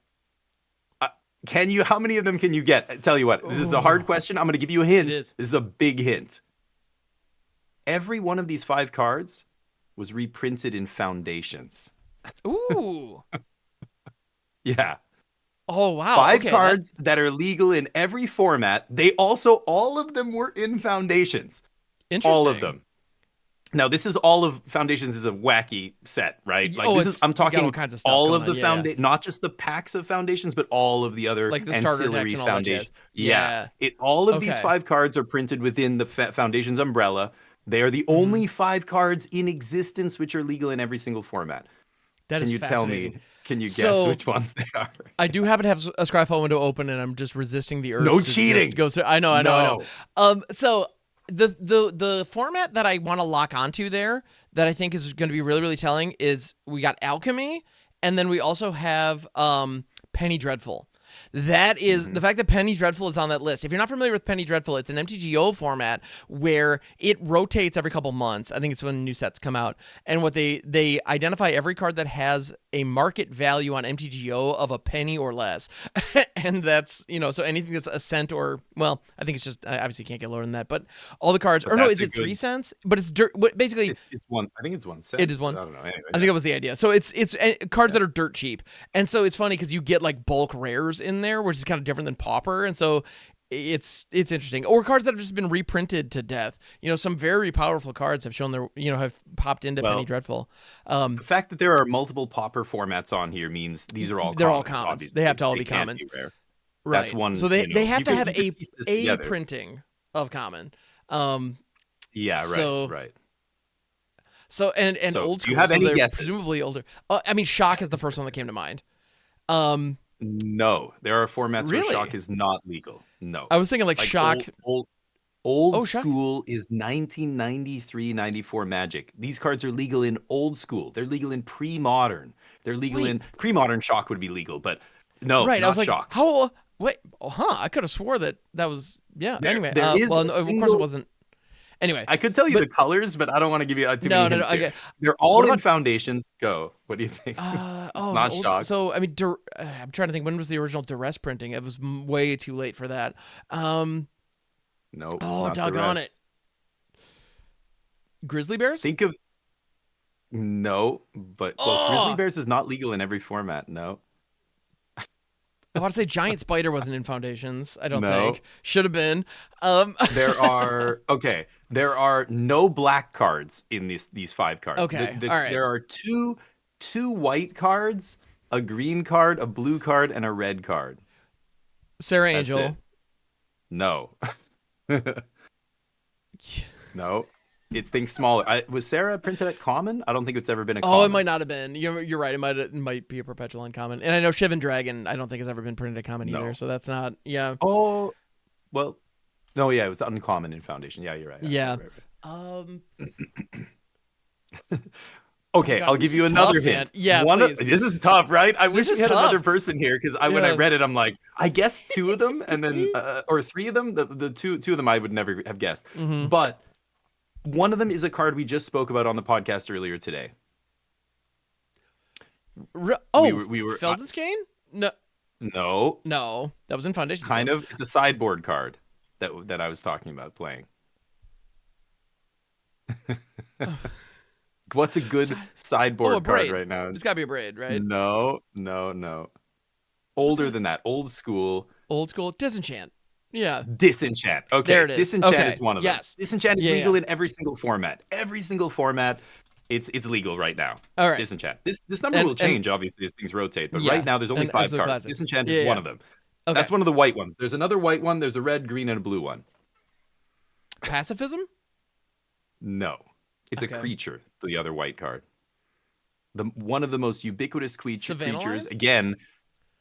S2: How many of them can you get? I tell you what, this is a hard question. I'm going to give you a hint. This is a big hint. Every one of these 5 cards was reprinted in Foundations.
S1: Ooh.
S2: Yeah.
S1: Oh, wow.
S2: 5 cards that are legal in every format. All of them were in Foundations.
S1: Interesting.
S2: All of them. Now, this is all of Foundations is a wacky set, right? Like I'm talking
S1: all kinds of stuff
S2: all of the not just the packs of Foundations, but all of the other
S1: like the
S2: ancillary
S1: and all
S2: Foundations.
S1: Yeah.
S2: All of these 5 cards are printed within the Foundations umbrella. They are the only 5 cards in existence which are legal in every single format. Can you tell me? Can you guess which ones they are?
S1: I do happen to have a Scryfall window open, and I'm just resisting the urge.
S2: No cheating.
S1: Go through. I know. So the format that I want to lock onto there that I think is going to be really, really telling is we got Alchemy, and then we also have Penny Dreadful. That is the fact that Penny Dreadful is on that list. If you're not familiar with Penny Dreadful, it's an MTGO format where it rotates every couple months. I think it's when new sets come out. And what they identify every card that has a market value on MTGO of a penny or less. And that's, so anything that's a cent or, well, I think it's just, obviously you can't get lower than that, but all the cards, or no, is it 3 cents? But it's basically.
S2: It's 1. I think it's 1 cent.
S1: It is 1.
S2: I don't know. Anyway,
S1: I think that was the idea. So it's cards that are dirt cheap. And so it's funny because you get like bulk rares in there, which is kind of different than Pauper. And so it's interesting. Or cards that have just been reprinted to death. Some very powerful cards have shown their, have popped into Penny Dreadful.
S2: The fact that there are multiple Pauper formats on here means these are all
S1: they're
S2: commons,
S1: all commons.
S2: Obviously.
S1: They have to all be commons. Right.
S2: That's one.
S1: So they have to have a printing of common.
S2: Yeah, right, right.
S1: So and
S2: so
S1: old school.
S2: Do you have any guesses?
S1: Presumably older. Shock is the first one that came to mind.
S2: No, there are formats where Shock is not legal. No.
S1: I was thinking like Shock.
S2: Old
S1: Oh, shocking.
S2: school is 1993-94 Magic. These cards are legal in old school. They're legal in pre-modern. They're legal
S1: Wait.
S2: in pre-modern. Shock would be legal, but no,
S1: Right. I was
S2: not
S1: like,
S2: Shock.
S1: how? Wait. Oh, huh. I could have swore that was. Yeah. Anyway.
S2: There is
S1: well, no, of course it wasn't. Anyway.
S2: I could tell you the colors, but I don't want to give you too many hints here.
S1: Okay.
S2: They're all in Foundations. Go. What do you think? It's not Shock.
S1: So I mean, I'm trying to think. When was the original Duress printing? It was way too late for that.
S2: No.
S1: Oh, doggone it. Grizzly Bears?
S2: Think of no, but close. Grizzly Bears is not legal in every format. No.
S1: I want to say Giant Spider wasn't in Foundations. I don't
S2: No.
S1: think. Should have been.
S2: There are no black cards in these 5 cards.
S1: Okay. All right.
S2: There are two white cards, a green card, a blue card, and a red card.
S1: Sarah
S2: That's
S1: Angel.
S2: it. No. No. It's things smaller. Was Sarah printed at common? I don't think it's ever been a common.
S1: Oh, it might not have been. You're right. It might be a perpetual uncommon. And I know Shivan Dragon, I don't think has ever been printed at common either. So that's not. Yeah.
S2: Oh, well, no, yeah, it was uncommon in Foundation. Yeah, you're right.
S1: Yeah.
S2: Right. Okay,
S1: God,
S2: I'll give you another
S1: tough,
S2: hint.
S1: Man. Yeah, please.
S2: This is tough, right? I wish we had
S1: tough.
S2: another person here because when I read it, I'm like, I guessed 2 of them, and then or 3 of them. The two of them I would never have guessed, but one of them is a card we just spoke about on the podcast earlier today.
S1: We were Feldenskane?
S2: No,
S1: that was in Foundation.
S2: Kind of. It's a sideboard card that I was talking about playing. What's a good sideboard card right now?
S1: It's gotta be a Braid, right?
S2: No. Older than that. Old school.
S1: Disenchant. Yeah.
S2: Disenchant. Okay.
S1: There it is.
S2: Disenchant is one of them.
S1: Yes.
S2: Disenchant is legal in every single format. Every single format, it's legal right now.
S1: All right.
S2: Disenchant. This number will change, obviously, as things rotate. But right now, there's only 5 cards.
S1: Classic.
S2: Disenchant is one of them. Okay. That's one of the white ones. There's another white one. There's a red, green, and a blue one.
S1: Pacifism?
S2: No. It's a creature, the other white card. One of the most ubiquitous creatures. Again,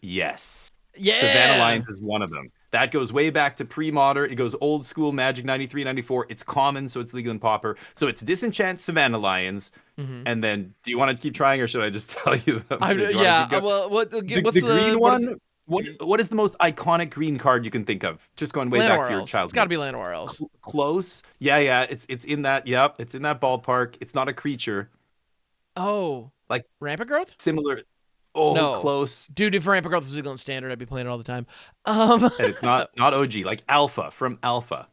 S2: yes.
S1: Yeah.
S2: Savannah Lions is one of them. That goes way back to pre-modern. It goes old school Magic 93, 94. It's common, so it's legal in Pauper. So it's Disenchant Savannah Lions. And then, do you want to keep trying, or should I just tell you them?
S1: Well, what's
S2: the green one? What is the most iconic green card you can think of? Just going way back to your childhood.
S1: It's got to be Llanowar Elves.
S2: Close. Yeah. It's in that. Yep. It's in that ballpark. It's not a creature.
S1: Oh.
S2: Like
S1: Rampant Growth?
S2: Similar. Oh,
S1: no.
S2: Close.
S1: Dude, if Rampant Growth was legal in Standard, I'd be playing it all the time.
S2: And it's not OG. Like Alpha from Alpha.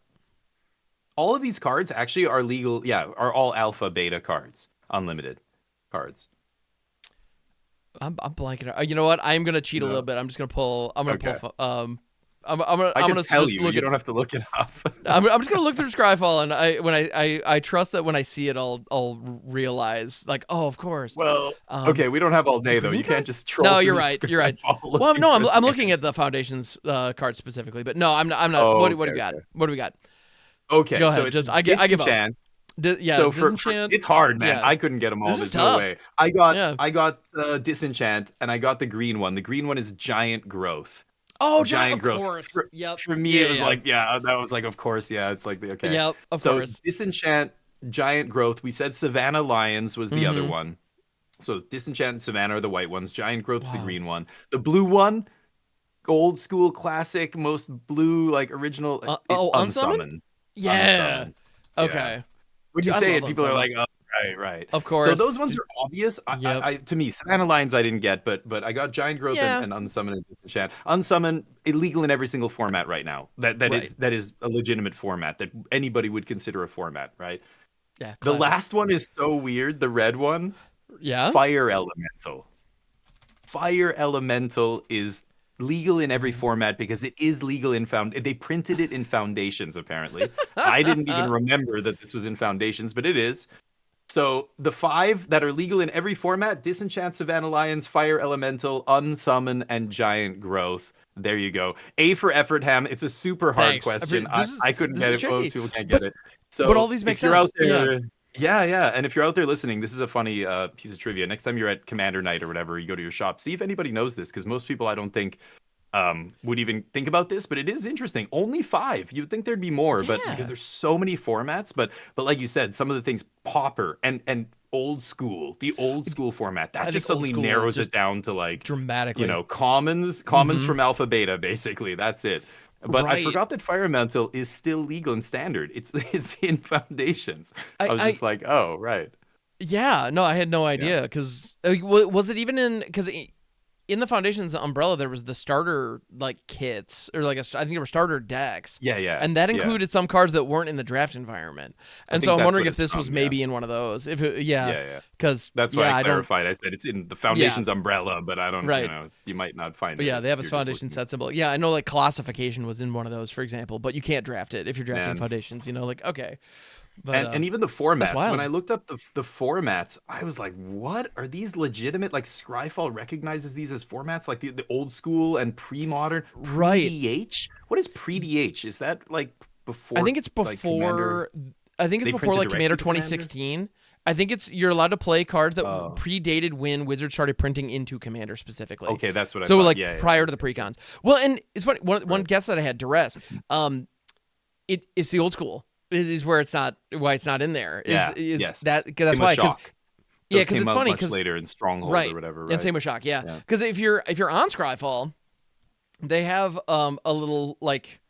S2: All of these cards actually are legal. Yeah, are all Alpha Beta cards. Unlimited cards.
S1: I'm blanking out. You know what? I'm gonna cheat a little bit. I'm just gonna pull. I'm gonna pull. I'm gonna
S2: tell you. You don't have to look it up.
S1: I'm just gonna look through Scryfall, and I trust that when I see it, I'll realize like, oh, of course.
S2: Well, okay, we don't have all day though. You can't just troll.
S1: No, you're right. You're right. Well, no, I'm looking at the Foundations cards specifically, but no, I'm not.
S2: Oh,
S1: what do we got? What do we got?
S2: Okay,
S1: go ahead.
S2: So it's
S1: I give up.
S2: So for it's hard, man. Yeah. I couldn't get them all. There's no way. I got Disenchant, and I got the green one. The green one is Giant Growth.
S1: Oh, Giant Growth.
S2: For me, it was like, that was like, of course, It's like the okay.
S1: Yep, of course.
S2: So Disenchant, Giant Growth. We said Savannah Lions was the other one. So Disenchant and Savannah are the white ones. Giant Growth's the green one. The blue one, old school classic, most blue like original. Unsummon.
S1: Yeah.
S2: Unsummon.
S1: Okay.
S2: Yeah. When you say it, people are like, "Oh, right."
S1: Of course.
S2: So those ones are obvious. To me, Savannah Lions I didn't get, but I got Giant Growth and Unsummon and Disenchant. Unsummon illegal in every single format right now. That is a legitimate format that anybody would consider a format, right?
S1: Yeah.
S2: The last one is so weird. The red one.
S1: Yeah.
S2: Fire Elemental. Fire Elemental is legal in every format because it is legal in they printed it in Foundations apparently. I didn't even remember that this was in Foundations, but it is. So the 5 that are legal in every format: Disenchant, Savannah Lions, Fire Elemental, Unsummon, and Giant Growth. There you go. A for effort, Ham. It's a super hard question. I couldn't get it. Most people can't get it. So
S1: but all these make sense.
S2: Out there, yeah. And if you're out there listening, this is a funny piece of trivia. Next time you're at Commander Night or whatever, you go to your shop, see if anybody knows this, because most people I don't think would even think about this, but it is interesting. Only 5. You'd think there'd be more, but because
S1: Yeah.
S2: there's so many formats, but like you said, some of the things Pauper and old school, the old school format, that
S1: I
S2: just
S1: think old
S2: suddenly
S1: school
S2: narrows it
S1: just
S2: down to like,
S1: dramatically.
S2: commons
S1: Hmm.
S2: from alpha beta, basically. That's it. But I
S1: Right.
S2: forgot that Fire Elemental is still legal in standard. It's in foundations. I was
S1: I
S2: just like, oh, right.
S1: yeah, no, I had no
S2: Yeah.
S1: idea because was it even in because in the Foundation's umbrella there was the starter like kits or like I think there were starter decks,
S2: Yeah, yeah,
S1: and that
S2: yeah.
S1: included some cards that weren't in the draft environment.
S2: I
S1: And so
S2: think
S1: I'm
S2: that's
S1: wondering
S2: what
S1: if
S2: it's
S1: this was
S2: from, yeah.
S1: maybe in one of those. If it, yeah,
S2: Yeah, yeah.
S1: because
S2: That's why I
S1: yeah, I don't.
S2: clarified. I said it's in the
S1: Yeah,
S2: Foundation's umbrella, but I don't,
S1: right.
S2: you might not find
S1: But
S2: it
S1: yeah,
S2: if
S1: they have a
S2: you're just
S1: Foundation
S2: looking.
S1: set symbol. Yeah, I know like classification was in one of those, for example, but you can't draft it if you're drafting
S2: Man.
S1: Foundations. Like okay, but
S2: And even the
S1: that's
S2: formats. When I
S1: wild.
S2: looked up the formats, I was like, "What are these legitimate?" Like Scryfall recognizes these as formats, like the old school and pre-modern,
S1: Right.
S2: pre-DH. What is pre-DH? Is that like
S1: I
S2: before
S1: think it's
S2: like Commander?
S1: before. I think it's
S2: They
S1: before
S2: printed
S1: like Commander
S2: directly to Commander?
S1: 2016. I think it's you're allowed to play cards that
S2: Oh,
S1: predated when Wizards started printing into Commander specifically.
S2: okay, that's what I
S1: So
S2: thought.
S1: like
S2: Yeah, yeah,
S1: prior to the
S2: okay,
S1: precons. Well, and it's funny. One
S2: right.
S1: guess that I had, Duress. It's the old school. It is where it's not why it's not in there.
S2: Yeah,
S1: Is
S2: yes.
S1: that cause that's
S2: Same with
S1: why because
S2: Shock.
S1: yeah
S2: Those
S1: because
S2: came
S1: it's
S2: out
S1: funny
S2: much
S1: because
S2: later in Stronghold or
S1: right
S2: whatever,
S1: and
S2: right?
S1: same with Shock yeah
S2: Yeah.
S1: because if you're on Scryfall they have a little like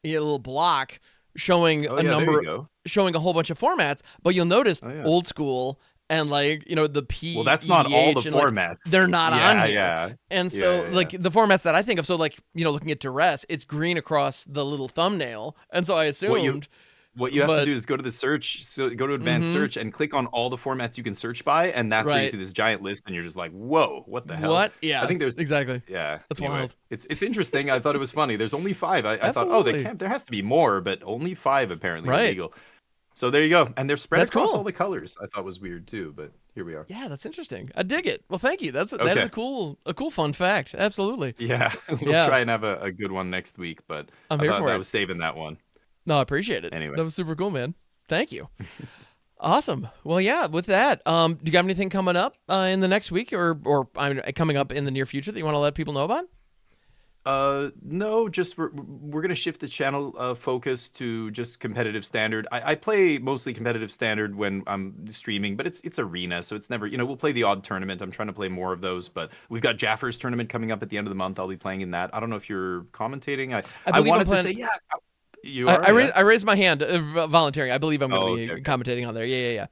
S1: a little block showing
S2: Oh
S1: a
S2: yeah, there you
S1: number
S2: go.
S1: showing a whole bunch of formats, but you'll notice
S2: Oh yeah.
S1: old school and like the
S2: Well, that's not all the
S1: PEDH and like
S2: formats.
S1: they're not on
S2: Yeah,
S1: here.
S2: yeah.
S1: And
S2: Yeah,
S1: so
S2: yeah,
S1: like
S2: yeah.
S1: the formats that I think of, so like looking at Duress, it's green across the little thumbnail, and so I
S2: What you
S1: assumed,
S2: what you have to
S1: but
S2: do is go to the search, so go to advanced
S1: mm-hmm,
S2: search and click on all the formats you can search by, and that's where you
S1: right.
S2: see this giant list, and you're just like, whoa, what the hell?
S1: What?
S2: I
S1: Yeah,
S2: think there's,
S1: exactly.
S2: yeah.
S1: That's
S2: Anyway,
S1: wild.
S2: it's interesting. I thought it was funny. There's only 5. I thought, oh,
S1: Absolutely.
S2: there has to be more, but only 5 apparently are
S1: Right.
S2: legal. So there you go, and they're spread
S1: That's
S2: across all
S1: cool.
S2: the colors. I thought was weird too, but here we are.
S1: Yeah, that's interesting. I dig it. Well, thank you. That is
S2: Okay,
S1: a cool fun fact. Absolutely.
S2: yeah, we'll
S1: Yeah,
S2: try and have a good one next week, but
S1: I'm
S2: I
S1: here
S2: thought
S1: for
S2: I
S1: it.
S2: was saving that one
S1: No, I appreciate it.
S2: anyway.
S1: That was super cool, man. Thank you. Awesome. Well, yeah. With that, do you have anything coming up in the next week, or I mean, coming up in the near future that you want to let people know about?
S2: No, just we're gonna shift the channel focus to just competitive standard. I play mostly competitive standard when I'm streaming, but it's arena, so it's never, we'll play the odd tournament. I'm trying to play more of those, but we've got Jaffer's tournament coming up at the end of the month. I'll be playing in that. I don't know if you're commentating.
S1: I
S2: I
S1: believe I'm
S2: wanted to
S1: playing.
S2: say, yeah, you
S1: I,
S2: are,
S1: I,
S2: yeah.
S1: raised, I raised my hand volunteering. I believe I'm going
S2: Oh,
S1: to
S2: okay,
S1: be
S2: okay.
S1: commentating on there. Yeah, yeah, yeah.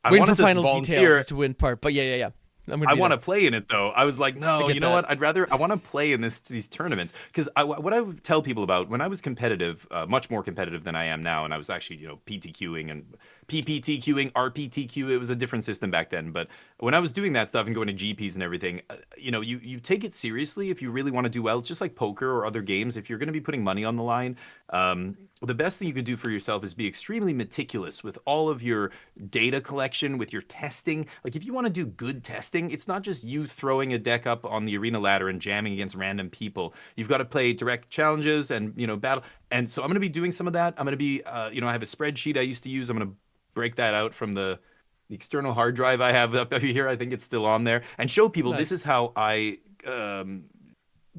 S2: I
S1: Waiting for
S2: wanted to
S1: final details
S2: volunteer.
S1: as to win part, but yeah, yeah, yeah. I'm going to
S2: I
S1: be
S2: want
S1: there.
S2: to play in it though. I was like,
S1: I
S2: no,
S1: get
S2: you know
S1: that.
S2: what? I want to play in these tournaments because what I would tell people about when I was competitive, much more competitive than I am now, and I was actually PTQing and PPTQing, RPTQ. It was a different system back then, but when I was doing that stuff and going to GPs and everything, you take it seriously if you really want to do well. It's just like poker or other games. If you're going to be putting money on the line, the best thing you can do for yourself is be extremely meticulous with all of your data collection, with your testing. Like if you want to do good testing, it's not just you throwing a deck up on the arena ladder and jamming against random people. You've got to play direct challenges and battle. And so I'm going to be doing some of that. I'm going to be I have a spreadsheet I used to use. I'm going to break that out from the external hard drive I have up here. I think it's still on there, and show people this
S1: Nice.
S2: is how I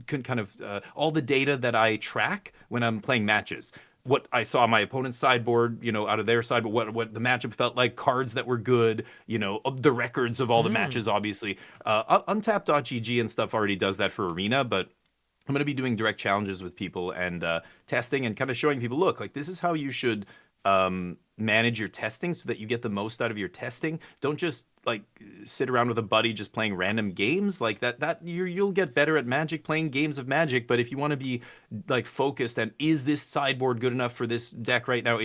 S2: can kind of all the data that I track when I'm playing matches. What I saw on my opponent's sideboard, out of their side, but what the matchup felt like, cards that were good, of the records of all the
S1: Mm,
S2: matches, obviously. Untap.gg and stuff already does that for Arena, but I'm going to be doing direct challenges with people and testing and kind of showing people, look, like this is how you should manage your testing so that you get the most out of your testing. Don't just like sit around with a buddy just playing random games like that. You'll get better at Magic playing games of Magic. But if you want to be like focused and is this sideboard good enough for this deck right now?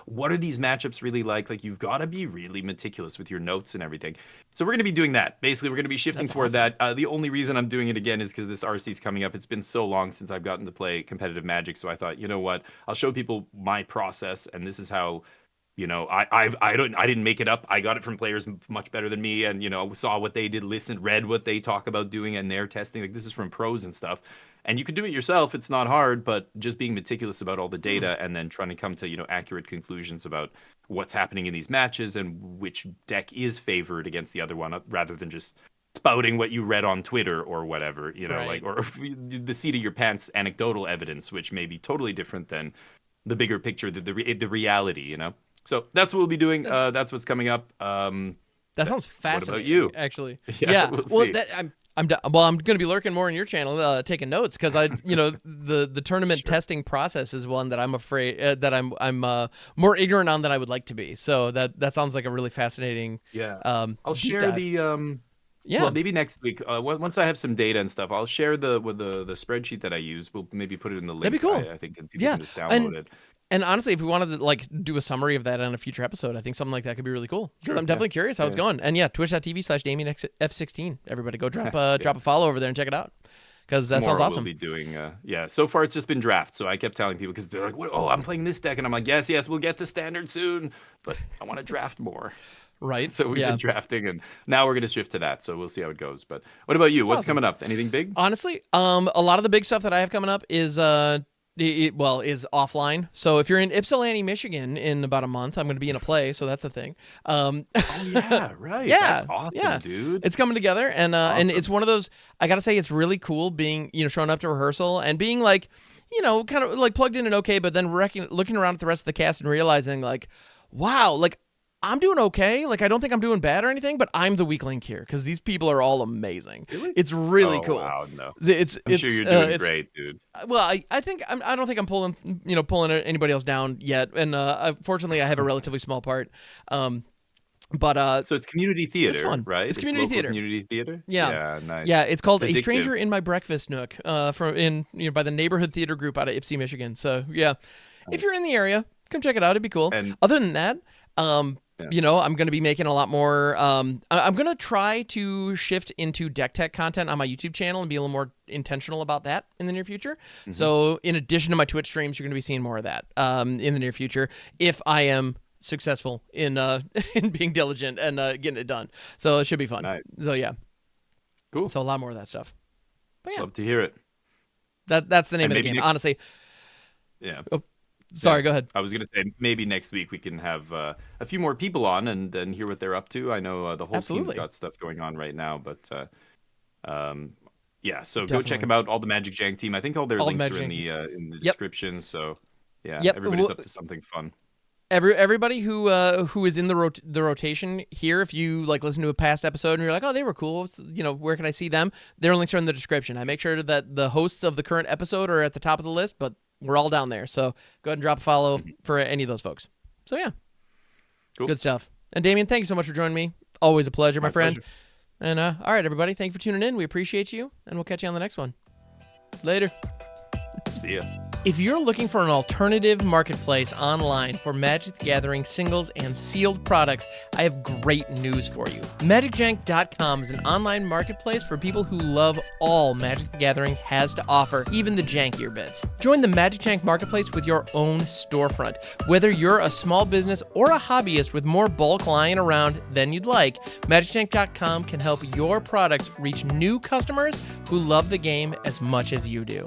S2: What are these matchups really like? Like you've got to be really meticulous with your notes and everything. So we're going to be doing that. Basically, we're going to be shifting
S1: that's
S2: toward
S1: awesome.
S2: that. The only reason I'm doing it again is because this RC is coming up. It's been so long since I've gotten to play competitive Magic. So I thought, you know what? I'll show people my process, and this is how I didn't make it up. I got it from players much better than me, and saw what they did, listened, read what they talk about doing, and their testing. Like this is from pros and stuff, and you can do it yourself. It's not hard, but just being meticulous about all the
S1: Hmm.
S2: data and then trying to come to accurate conclusions about what's happening in these matches and which deck is favored against the other one, rather than just spouting what you read on Twitter or whatever,
S1: Right.
S2: like, or the seat of your pants anecdotal evidence, which may be totally different than the bigger picture, the reality, So that's what we'll be doing. That's what's coming up.
S1: That sounds fascinating.
S2: What about you?
S1: Actually,
S2: Yeah. We'll see.
S1: I'm going to be lurking more in your channel, taking notes, because the tournament testing process is one that I'm afraid that I'm more ignorant on than I would like to be. So that sounds like a really fascinating.
S2: Yeah. I'll
S1: deep
S2: share
S1: dive.
S2: the
S1: Yeah.
S2: Well, maybe next week. Once I have some data and stuff, I'll share the spreadsheet that I use. We'll maybe put it in the link.
S1: That'd be cool.
S2: I think and people can just download it.
S1: And honestly, if we wanted to like do a summary of that on a future episode, I think something like that could be really cool.
S2: Sure,
S1: I'm definitely curious how it's going. And yeah, twitch.tv/DamienF16. Everybody go drop a follow over there and check it out, because that sounds awesome.
S2: We'll be doing so far it's just been draft. So I kept telling people, because they're like, "Oh, I'm playing this deck," and I'm like, "Yes, we'll get to standard soon, but I want to draft more."
S1: Right.
S2: So we've been drafting, and now we're going to shift to that. So we'll see how it goes. But what about you? What's coming up? Anything big?
S1: Honestly, a lot of the big stuff that I have coming up is is offline. So if you're in Ypsilanti, Michigan in about a month, I'm going to be in a play, so that's a thing.
S2: Oh yeah, right.
S1: Yeah,
S2: that's awesome, dude.
S1: It's coming together, and and it's one of those. I gotta say, it's really cool being showing up to rehearsal and being like, kind of like plugged in and okay, but then looking around at the rest of the cast and realizing like, wow, like I'm doing okay. Like I don't think I'm doing bad or anything, but I'm the weak link here because these people are all amazing.
S2: Really?
S1: It's really cool.
S2: Wow, no.
S1: I'm
S2: sure you're doing great, dude.
S1: Well, I don't think I'm pulling anybody else down yet, and fortunately I have a relatively small part. But
S2: so it's community theater,
S1: it's fun.
S2: Right?
S1: It's community theater.
S2: Community theater.
S1: Yeah,
S2: nice.
S1: Yeah, it's called
S2: It's
S1: A Stranger in My Breakfast Nook, by the Neighborhood Theater Group out of Ypsi, Michigan. So yeah, if you're in the area, come check it out. It'd be cool. And other than that, I'm going to be making a lot more. I'm going to try to shift into deck tech content on my YouTube channel and be a little more intentional about that in the near future. Mm-hmm. So in addition to my Twitch streams, you're going to be seeing more of that in the near future if I am successful in being diligent and getting it done. So it should be fun.
S2: Nice.
S1: So yeah,
S2: cool.
S1: So a lot more of that stuff. But yeah,
S2: love to hear it.
S1: That's the name of the game, honestly.
S2: Yeah.
S1: Oh, sorry, go ahead.
S2: I was going to say maybe next week we can have a few more people on and hear what they're up to. I know the whole team's got stuff going on right now, but so definitely. Go check them out. All the MagicJank team. I think all their links are in the description. So everybody's up to something fun.
S1: Everybody who is in the rotation here, if you like listen to a past episode and you're like, oh, they were cool, where can I see them? Their links are in the description. I make sure that the hosts of the current episode are at the top of the list, but we're all down there. So go ahead and drop a follow for any of those folks. So yeah, cool. Good stuff. And Damien, thank you so much for joining me. Always a pleasure, my friend. Pleasure. And all right, everybody, thank you for tuning in. We appreciate you, and we'll catch you on the next one. Later.
S2: See ya.
S1: If you're looking for an alternative marketplace online for Magic the Gathering singles and sealed products, I have great news for you. MagicJank.com is an online marketplace for people who love all Magic the Gathering has to offer, even the jankier bits. Join the MagicJank marketplace with your own storefront. Whether you're a small business or a hobbyist with more bulk lying around than you'd like, MagicJank.com can help your products reach new customers who love the game as much as you do.